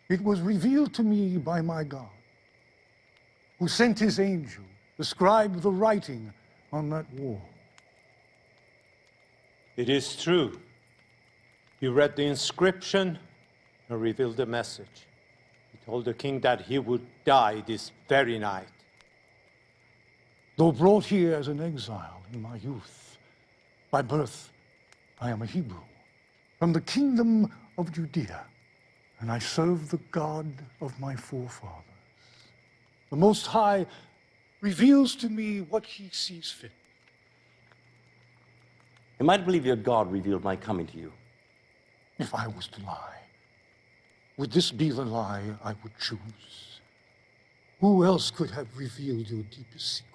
It was revealed to me by my God, who sent his angel to scribe the writing on that wall. It is true. He read the inscription and revealed the message. He told the king that he would die this very night. Though brought here as an exile in my youth, by birth I am a Hebrew, from the kingdom of Judea, and I serve the God of my forefathers. The Most High reveals to me what he sees fit. Am I to believe your God revealed my coming to you? If I was to lie, would this be the lie I would choose? Who else could have revealed your deepest secret?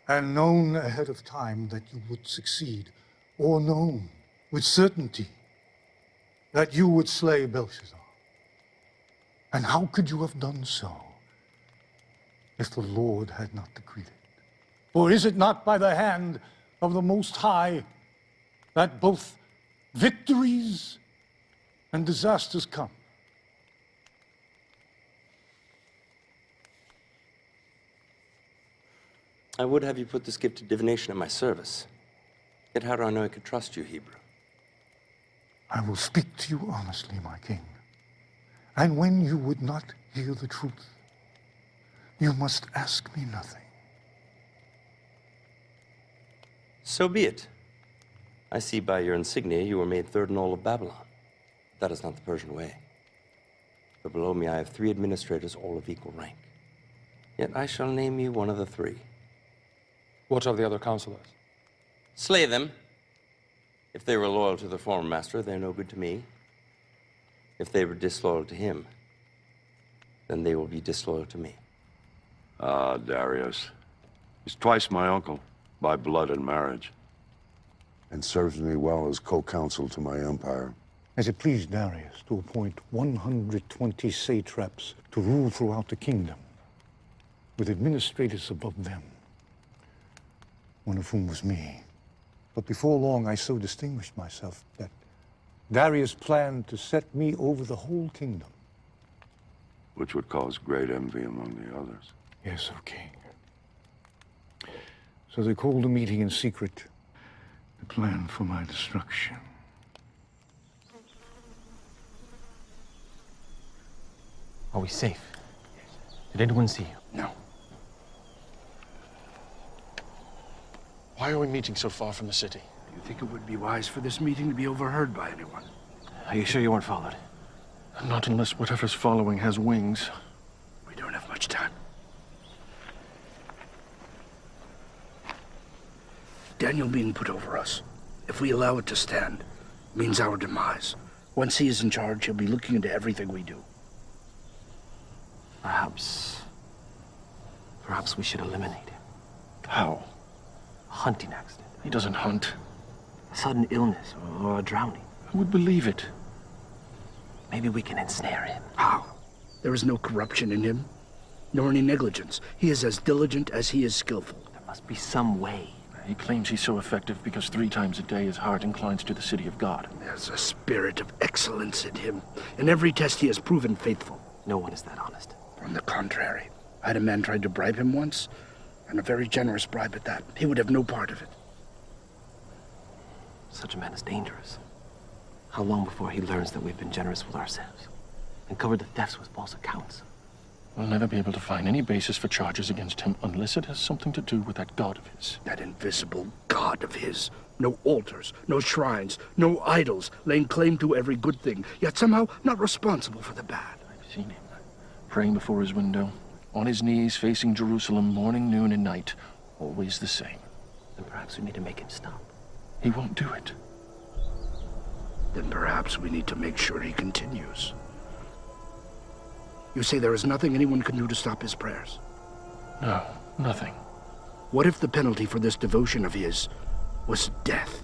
And known ahead of time that you would succeed, or known with certainty that you would slay Belshazzar? And how could you have done so if the Lord had not decreed it? For is it not by the hand of the Most High that both victories and disasters come? I would have you put this gift of divination at my service. Yet how do I know I could trust you, Hebrew? I will speak to you honestly, my king. And when you would not hear the truth, you must ask me nothing. So be it. I see by your insignia you were made third in all of Babylon. That is not the Persian way. For below me I have 3 administrators, all of equal rank. Yet I shall name you one of the 3. What of the other counselors? Slay them. If they were loyal to their former master, they're no good to me. If they were disloyal to him, then they will be disloyal to me. Ah, Darius. He's twice my uncle, by blood and marriage, and serves me well as co-counsel to my empire. As it pleased Darius to appoint 120 satraps to rule throughout the kingdom, with administrators above them, one of whom was me. But before long, I so distinguished myself that Darius planned to set me over the whole kingdom. Which would cause great envy among the others. Yes, O king. So they called a meeting in secret to plan for my destruction. Are we safe? Did anyone see you? No. Why are we meeting so far from the city? Do you think it would be wise for this meeting to be overheard by anyone? Are you sure you weren't followed? Not unless whatever's following has wings. We don't have much time. Daniel being put over us, if we allow it to stand, means our demise. Once he is in charge, he'll be looking into everything we do. Perhaps we should eliminate him. How? A hunting accident. He doesn't hunt. A sudden illness or a drowning. Who would believe it? Maybe we can ensnare him. How? There is no corruption in him, nor any negligence. He is as diligent as he is skillful. There must be some way. He claims he's so effective because 3 times a day his heart inclines to the city of God. There's a spirit of excellence in him. In every test he has proven faithful. No one is that honest. On the contrary. I had a man try to bribe him once, and a very generous bribe at that. He would have no part of it. Such a man is dangerous. How long before he learns that we've been generous with ourselves and covered the thefts with false accounts? We'll never be able to find any basis for charges against him unless it has something to do with that god of his. That invisible god of his. No altars, no shrines, no idols, laying claim to every good thing, yet somehow not responsible for the bad. I've seen him, praying before his window, on his knees facing Jerusalem morning, noon, and night, always the same. Then perhaps we need to make him stop. He won't do it. Then perhaps we need to make sure he continues. You say there is nothing anyone can do to stop his prayers? No, nothing. What if the penalty for this devotion of his was death?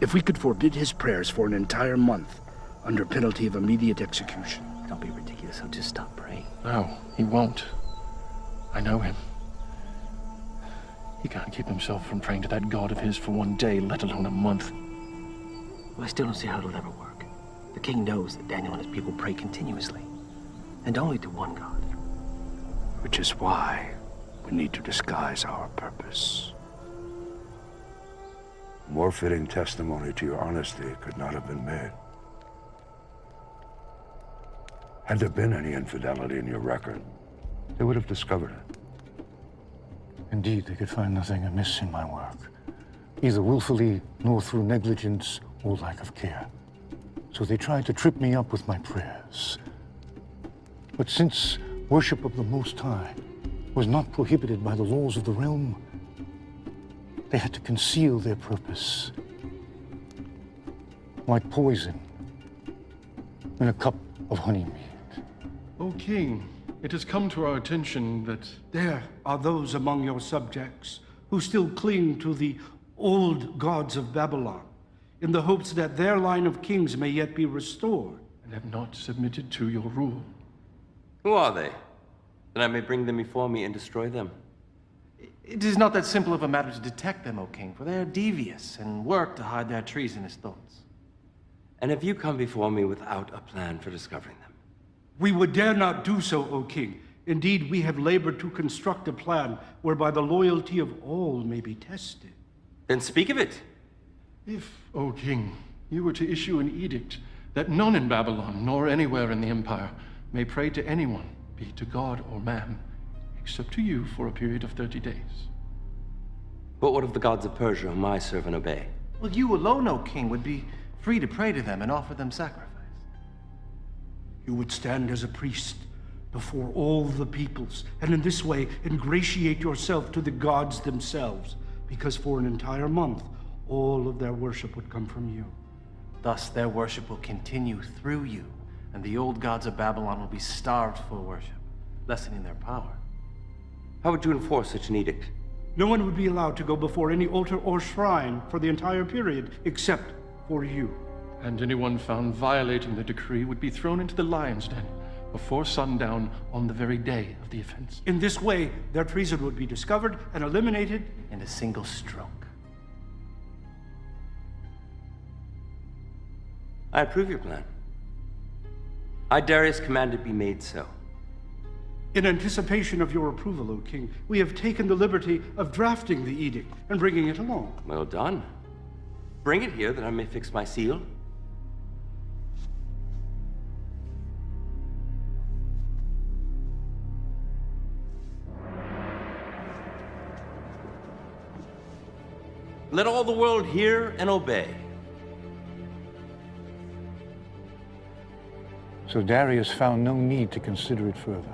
If we could forbid his prayers for an entire month under penalty of immediate execution? Don't be ridiculous. He'll just stop praying. No, he won't. I know him. He can't keep himself from praying to that god of his for 1 day, let alone a month. Well, I still don't see how it'll ever work. The king knows that Daniel and his people pray continuously, and only to one god. Which is why we need to disguise our purpose. More fitting testimony to your honesty could not have been made. Had there been any infidelity in your record, they would have discovered it. Indeed, they could find nothing amiss in my work, either willfully nor through negligence or lack of care. So they tried to trip me up with my prayers. But since worship of the Most High was not prohibited by the laws of the realm, they had to conceal their purpose, like poison in a cup of honeymead. O king, it has come to our attention that there are those among your subjects who still cling to the old gods of Babylon, in the hopes that their line of kings may yet be restored. And have not submitted to your rule. Who are they? That I may bring them before me and destroy them. It is not that simple of a matter to detect them, O king, for they are devious and work to hide their treasonous thoughts. And have you come before me without a plan for discovering them? We would dare not do so, O king. Indeed, we have labored to construct a plan whereby the loyalty of all may be tested. Then speak of it. If, O king, you were to issue an edict that none in Babylon, nor anywhere in the empire, may pray to anyone, be it to God or man, except to you for a period of 30 days. But what of the gods of Persia whom I serve and obey? Well, you alone, O king, would be free to pray to them and offer them sacrifice. You would stand as a priest before all the peoples, and in this way ingratiate yourself to the gods themselves, because for an entire month, all of their worship would come from you. Thus, their worship will continue through you, and the old gods of Babylon will be starved for worship, lessening their power. How would you enforce such an edict? No one would be allowed to go before any altar or shrine for the entire period, except for you. And anyone found violating the decree would be thrown into the lion's den before sundown on the very day of the offense. In this way, their treason would be discovered and eliminated in a single stroke. I approve your plan. I, Darius, command it be made so. In anticipation of your approval, O king, we have taken the liberty of drafting the edict and bringing it along. Well done. Bring it here that I may fix my seal. Let all the world hear and obey. So Darius found no need to consider it further.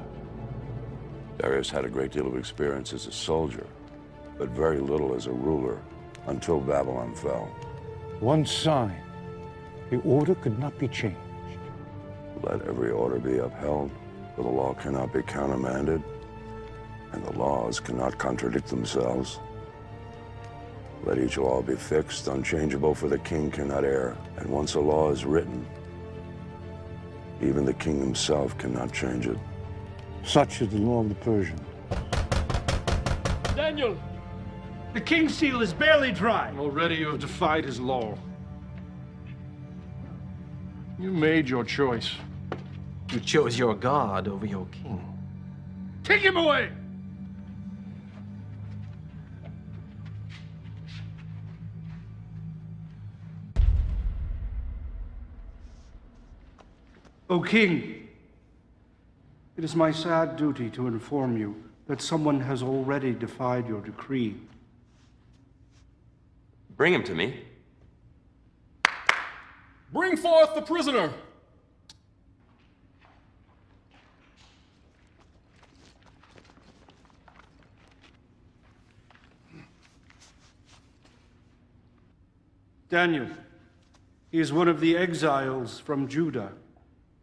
Darius had a great deal of experience as a soldier, but very little as a ruler until Babylon fell. One sign, the order could not be changed. Let every order be upheld, for the law cannot be countermanded, and the laws cannot contradict themselves. Let each law be fixed, unchangeable, for the king cannot err, and once a law is written, even the king himself cannot change it. Such is the law of the Persians. Daniel, the king's seal is barely dry. Already you have defied his law. You made your choice. You chose your God over your king. Take him away! O king, it is my sad duty to inform you that someone has already defied your decree. Bring him to me. Bring forth the prisoner! Daniel, he is one of the exiles from Judah.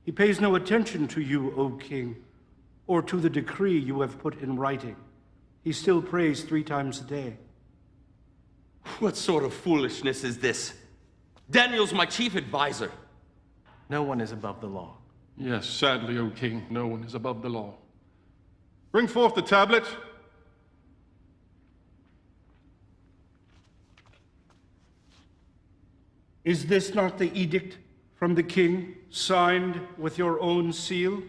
He pays no attention to you, O king, or to the decree you have put in writing. He still prays 3 times a day. What sort of foolishness is this? Daniel's my chief advisor. No one is above the law. Yes, sadly, O king, no one is above the law. Bring forth the tablet. Is this not the edict from the king, signed with your own seal?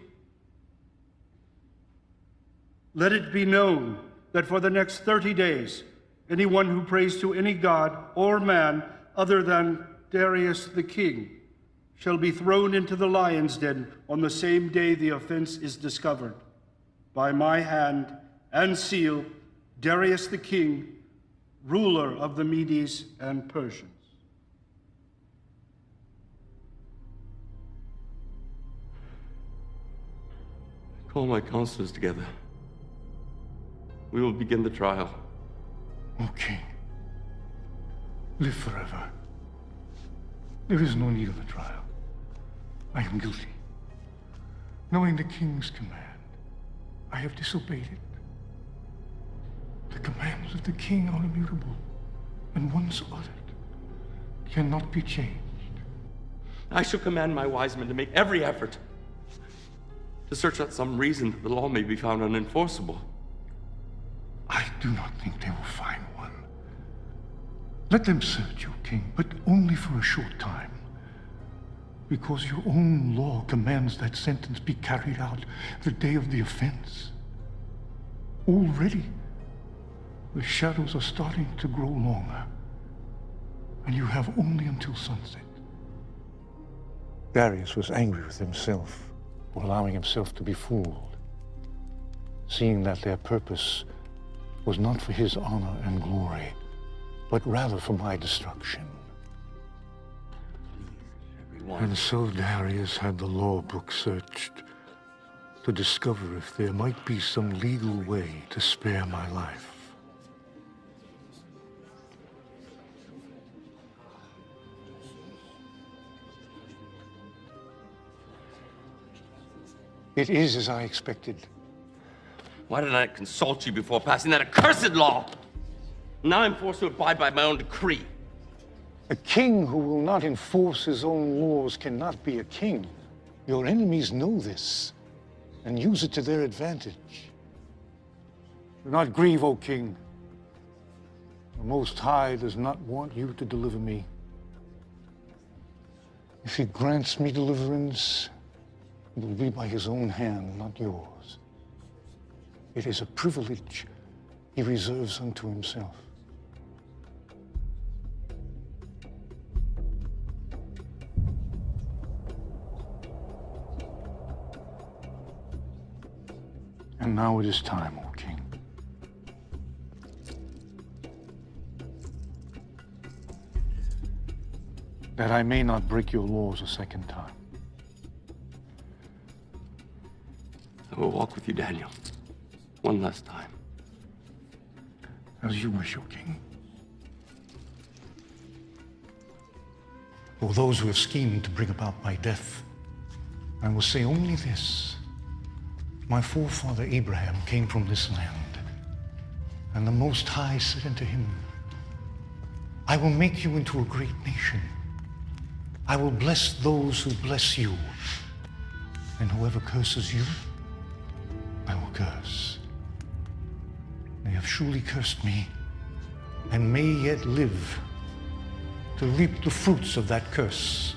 Let it be known that for the next 30 days, anyone who prays to any god or man other than Darius the king shall be thrown into the lion's den on the same day the offense is discovered. By my hand and seal, Darius the king, ruler of the Medes and Persians. Call my counselors together. We will begin the trial. O king, live forever. There is no need of a trial. I am guilty. Knowing the king's command, I have disobeyed it. The commands of the king are immutable, and once uttered, cannot be changed. I shall command my wise men to make every effort to search out some reason that the law may be found unenforceable. I do not think they will find one. Let them search, O king, but only for a short time. Because your own law commands that sentence be carried out the day of the offense. Already, the shadows are starting to grow longer, and you have only until sunset. Darius was angry with himself for allowing himself to be fooled, seeing that their purpose was not for his honor and glory, but rather for my destruction. And so Darius had the law book searched to discover if there might be some legal way to spare my life. It is as I expected. Why didn't I consult you before passing that accursed law? Now I'm forced to abide by my own decree. A king who will not enforce his own laws cannot be a king. Your enemies know this and use it to their advantage. Do not grieve, O king. The Most High does not want you to deliver me. If he grants me deliverance, it will be by his own hand, not yours. It is a privilege he reserves unto himself. And now it is time, O King. That I may not break your laws a second time. I will walk with you, Daniel. One last time. As you wish, O King. For those who have schemed to bring about my death, I will say only this. My forefather Abraham came from this land, and the Most High said unto him, I will make you into a great nation. I will bless those who bless you, and whoever curses you, I will curse. They have surely cursed me, and may yet live to reap the fruits of that curse.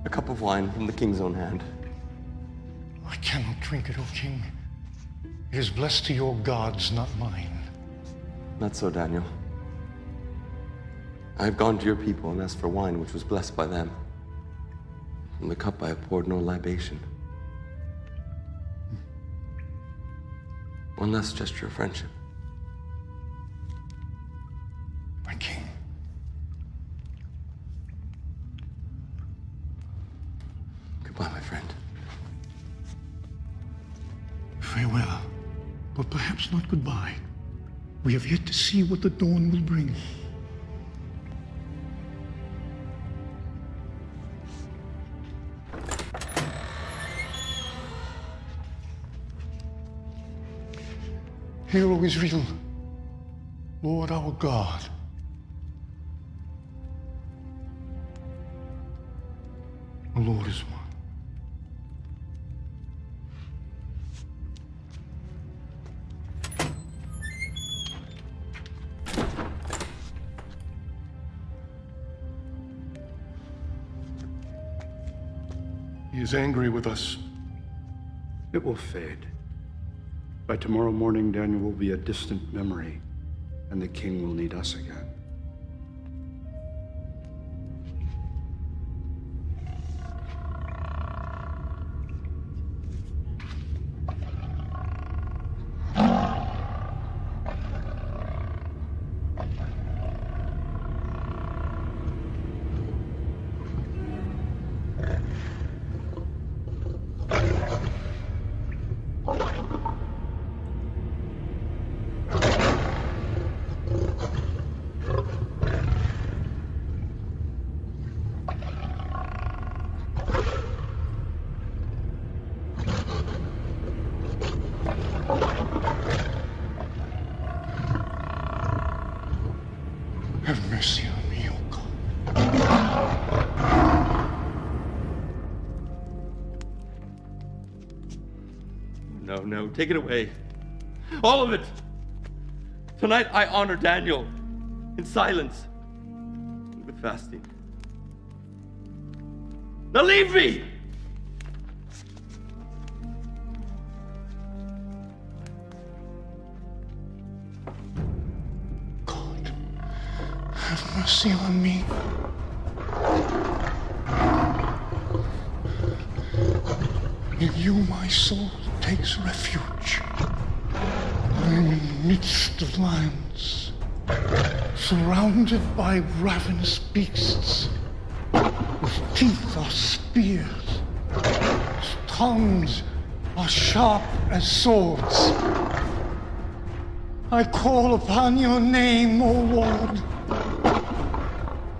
A cup of wine from the king's own hand. I cannot drink it, O King. It is blessed to your gods, not mine. Not so, Daniel. I have gone to your people and asked for wine which was blessed by them. From the cup I have poured no libation. One last gesture of friendship. My king. Goodbye, my friend. Farewell, but perhaps not goodbye. We have yet to see what the dawn will bring. Hear, O Israel, Lord our God. The Lord is one. He is angry with us. It will fade. By tomorrow morning, Daniel will be a distant memory, and the king will need us again. Have mercy on me, O God. No, no, take it away. All of it. Tonight I honor Daniel in silence and with fasting. Now leave me! Have mercy on me. In you my soul takes refuge. I am in the midst of lions, surrounded by ravenous beasts, whose teeth are spears, whose tongues are sharp as swords. I call upon your name, O Lord.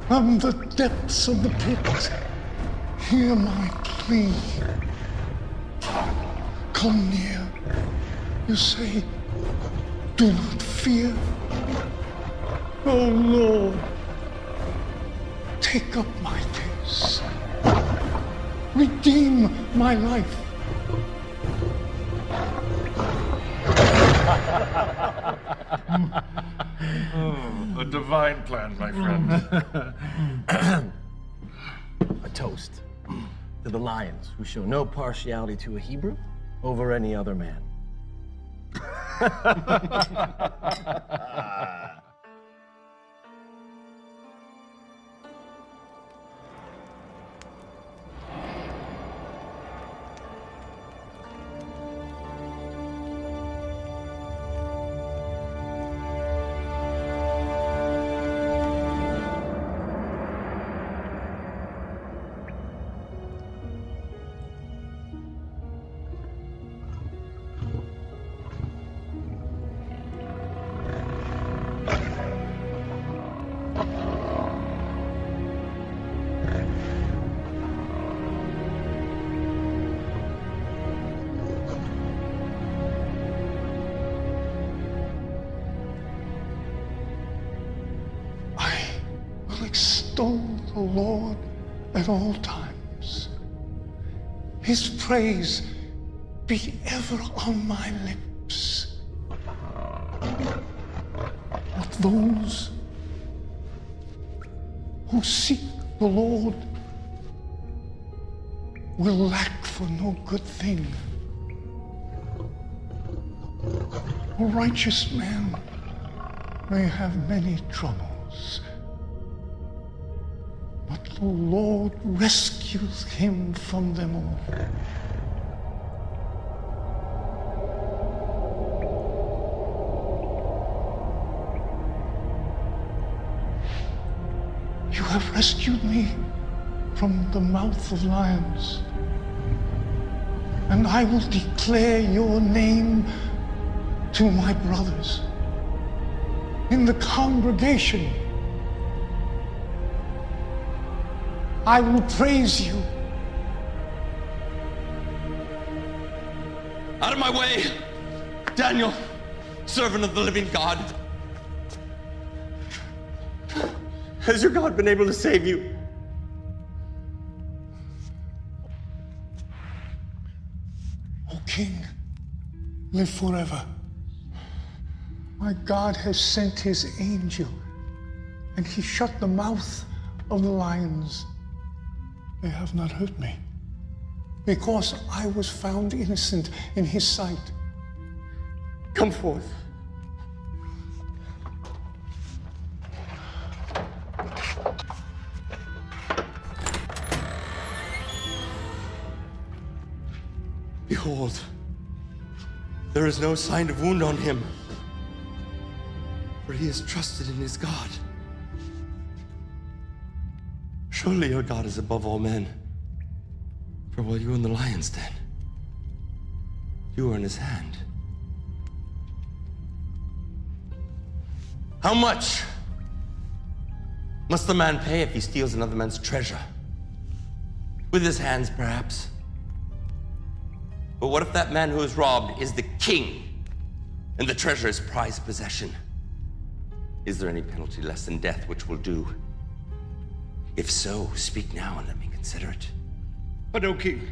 From the depths of the pit, hear my plea. Come near. You say, do not fear. Oh Lord, take up my case. Redeem my life. A divine plan, my friend. A toast to the lions who show no partiality to a Hebrew over any other man. Extol the Lord at all times. His praise be ever on my lips. But those who seek the Lord will lack for no good thing. A righteous man may have many troubles, but the Lord rescues him from them all. You have rescued me from the mouth of lions, and I will declare your name to my brothers in the congregation. I will praise you. Out of my way! Daniel, servant of the living God. Has your God been able to save you? O King, live forever. My God has sent his angel, and he shut the mouth of the lions. They have not hurt me, because I was found innocent in his sight. Come forth. Behold, there is no sign of wound on him, for he has trusted in his God. Surely your God is above all men, for while you were in the lion's den, you were in his hand. How much must the man pay if he steals another man's treasure? With his hands, perhaps. But what if that man who is robbed is the king, and the treasure is prized possession? Is there any penalty less than death which will do? If so, speak now and let me consider it. But, O King,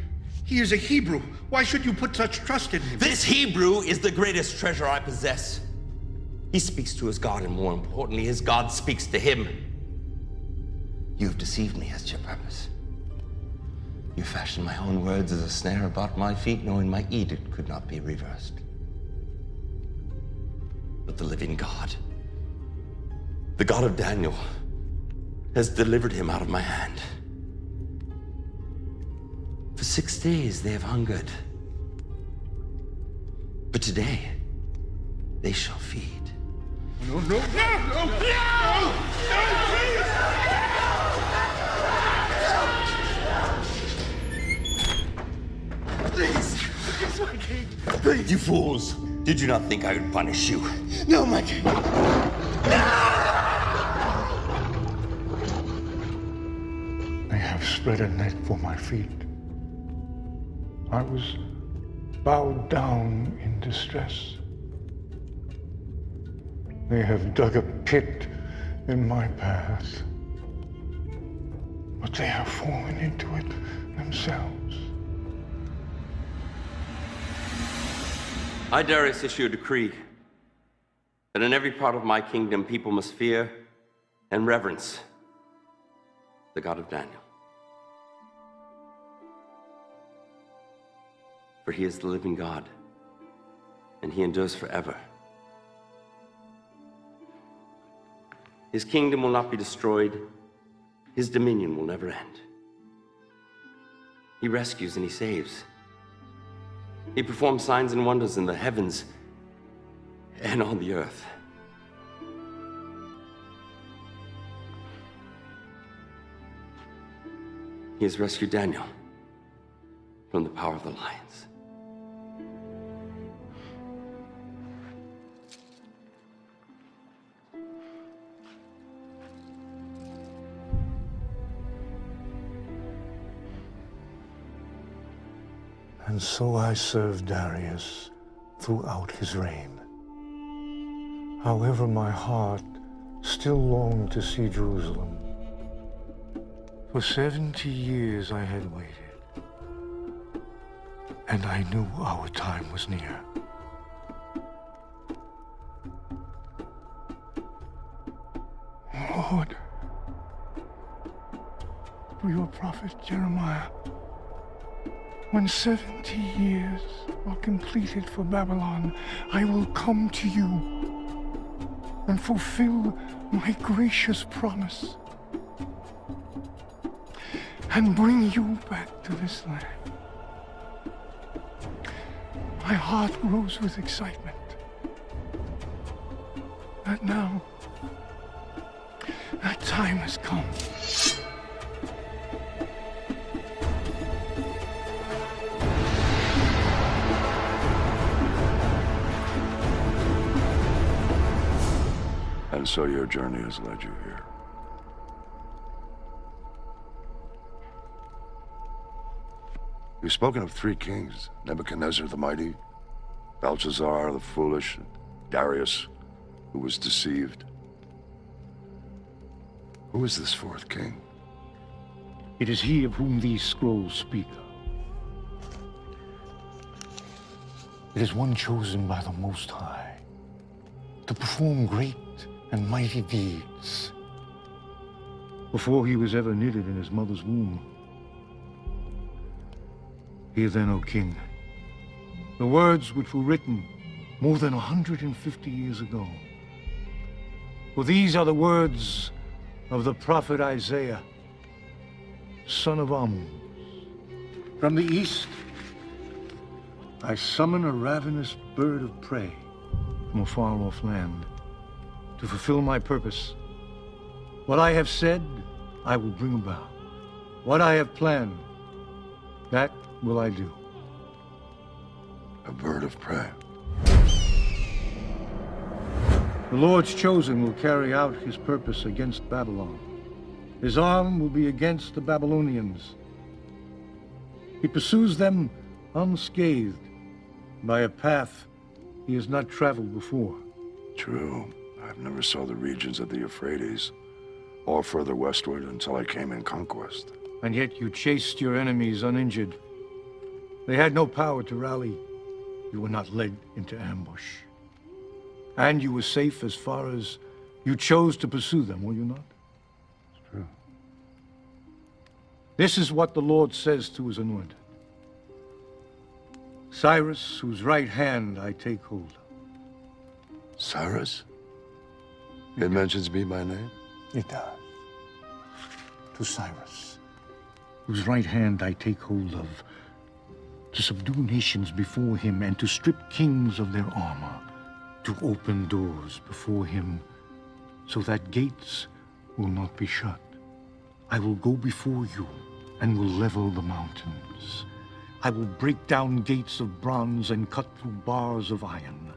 he is a Hebrew. Why should you put such trust in him? This Hebrew is the greatest treasure I possess. He speaks to his God, and more importantly, his God speaks to him. You have deceived me as to your purpose. You fashioned my own words as a snare about my feet, knowing my edict could not be reversed. But the living God, the God of Daniel, has delivered him out of my hand. For 6 days they have hungered, but today they shall feed. No, no, no, no, no, Please, please, my king, please. You fools, did you not think I would punish you? no, my king. They have spread a net for my feet. I was bowed down in distress. They have dug a pit in my path, but they have fallen into it themselves. I, Darius, issue a decree that in every part of my kingdom people must fear and reverence the God of Daniel. For he is the living God, and he endures forever. His kingdom will not be destroyed. His dominion will never end. He rescues and he saves. He performs signs and wonders in the heavens and on the earth. He has rescued Daniel from the power of the lions. And so I served Darius throughout his reign. However, my heart still longed to see Jerusalem. For 70 years I had waited, and I knew our time was near. Lord, through your prophet Jeremiah, when 70 years are completed for Babylon, I will come to you and fulfill my gracious promise and bring you back to this land. My heart grows with excitement that now that time has come. And so your journey has led you here. You've spoken of three kings, Nebuchadnezzar the mighty, Belshazzar the foolish, and Darius, who was deceived. Who is this fourth king? It is he of whom these scrolls speak. It is one chosen by the Most High to perform great and mighty deeds. Before he was ever knitted in his mother's womb. Hear then, O king, the words which were written more than 150 years ago. For these are the words of the prophet Isaiah, son of Amoz. From the east, I summon a ravenous bird of prey from a far-off land to fulfill my purpose. What I have said, I will bring about. What I have planned, that will I do. A bird of prey. The Lord's chosen will carry out his purpose against Babylon. His arm will be against the Babylonians. He pursues them unscathed by a path he has not traveled before. True. I've never saw the regions of the Euphrates or further westward until I came in conquest. And yet you chased your enemies uninjured. They had no power to rally. You were not led into ambush. And you were safe as far as you chose to pursue them, were you not? It's true. This is what the Lord says to his anointed. Cyrus, whose right hand I take hold of. Cyrus? It mentions me by name? It does. To Cyrus, whose right hand I take hold of, to subdue nations before him and to strip kings of their armor, to open doors before him so that gates will not be shut. I will go before you and will level the mountains. I will break down gates of bronze and cut through bars of iron.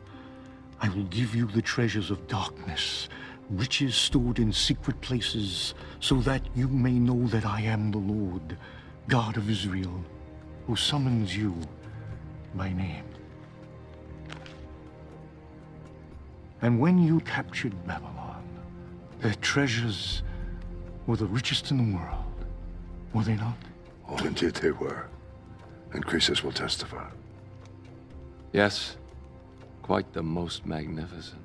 I will give you the treasures of darkness, riches stored in secret places, so that you may know that I am the Lord, God of Israel, who summons you by name. And when you captured Babylon, their treasures were the richest in the world, were they not? Oh, indeed they were. And Croesus will testify. Yes, quite the most magnificent.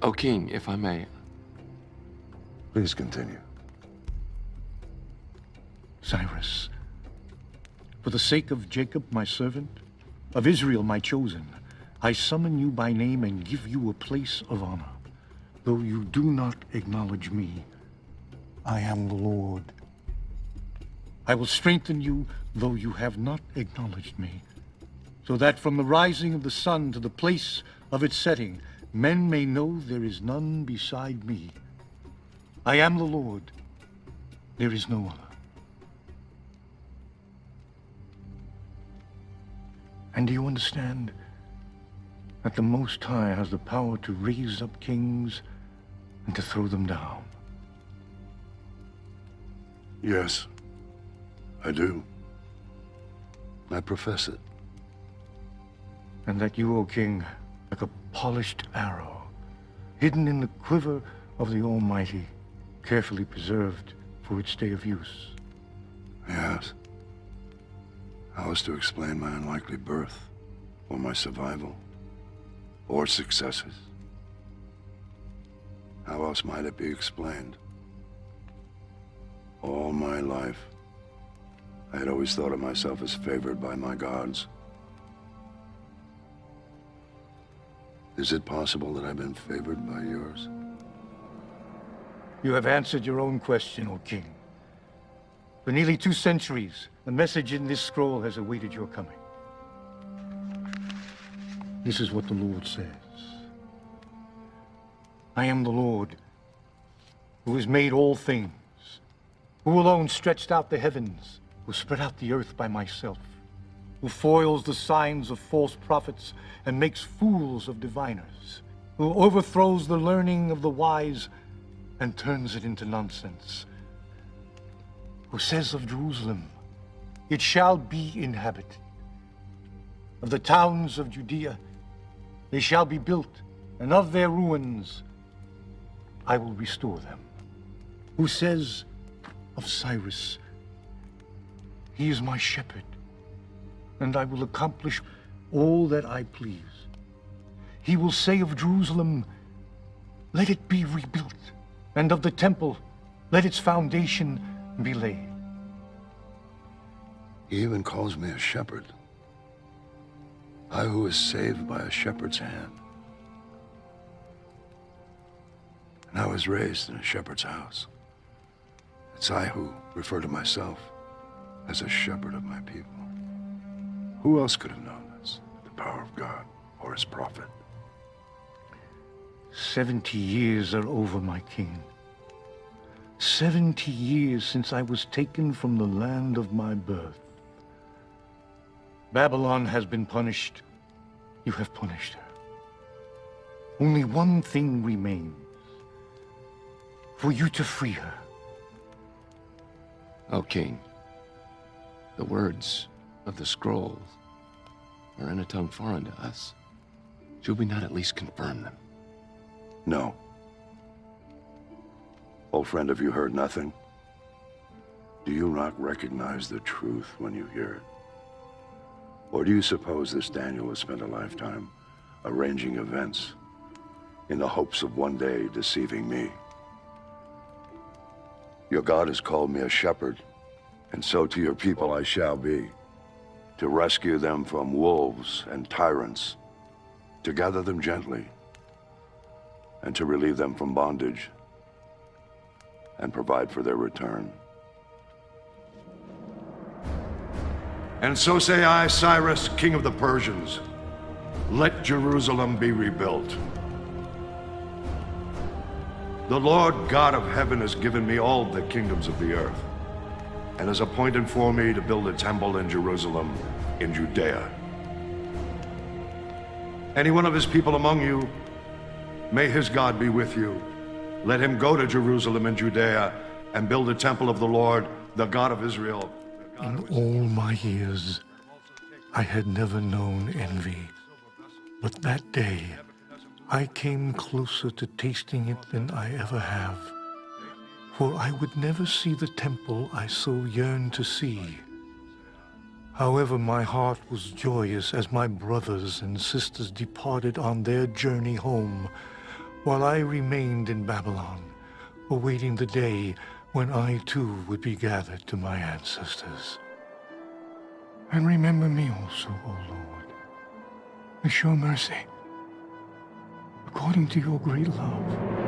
O king, if I may. Please continue. Cyrus, for the sake of Jacob, my servant, of Israel, my chosen, I summon you by name and give you a place of honor. Though you do not acknowledge me, I am the Lord. I will strengthen you, though you have not acknowledged me, so that from the rising of the sun to the place of its setting, men may know there is none beside me. I am the Lord. There is no other. And do you understand that the Most High has the power to raise up kings and to throw them down? Yes, I do. I profess it. And that you, O king, like a polished arrow, hidden in the quiver of the Almighty, carefully preserved for its day of use. Yes. How is to explain my unlikely birth, or my survival, or successes? How else might it be explained? All my life, I had always thought of myself as favored by my gods. Is it possible that I've been favored by yours? You have answered your own question, O king. For nearly 2 centuries, the message in this scroll has awaited your coming. This is what the Lord says. I am the Lord, who has made all things, who alone stretched out the heavens, who spread out the earth by myself, who foils the signs of false prophets and makes fools of diviners, who overthrows the learning of the wise and turns it into nonsense, who says of Jerusalem, it shall be inhabited. Of the towns of Judea, they shall be built, and of their ruins I will restore them. Who says of Cyrus, he is my shepherd, and I will accomplish all that I please. He will say of Jerusalem, let it be rebuilt, and of the temple, let its foundation be laid. He even calls me a shepherd. I who was saved by a shepherd's hand. And I was raised in a shepherd's house. It's I who refer to myself as a shepherd of my people. Who else could have known this? The power of God or his prophet? 70 years are over, my king. 70 years since I was taken from the land of my birth. Babylon has been punished. You have punished her. Only one thing remains. For you to free her. O king, the words of the scrolls are in a tongue foreign to us. Should we not at least confirm them? No. Old friend, have you heard nothing? Do you not recognize the truth when you hear it? Or do you suppose this Daniel has spent a lifetime arranging events in the hopes of one day deceiving me? Your God has called me a shepherd, and so to your people I shall be, to rescue them from wolves and tyrants, to gather them gently, and to relieve them from bondage, and provide for their return. And so say I, Cyrus, king of the Persians, let Jerusalem be rebuilt. The Lord God of heaven has given me all the kingdoms of the earth, and has appointed for me to build a temple in Jerusalem, in Judea. Any one of his people among you, may his God be with you. Let him go to Jerusalem in Judea and build a temple of the Lord, the God of Israel. In all my years, I had never known envy. But that day, I came closer to tasting it than I ever have. For I would never see the temple I so yearned to see. However, my heart was joyous as my brothers and sisters departed on their journey home, while I remained in Babylon, awaiting the day when I too would be gathered to my ancestors. And remember me also, O Lord, and show mercy, according to your great love,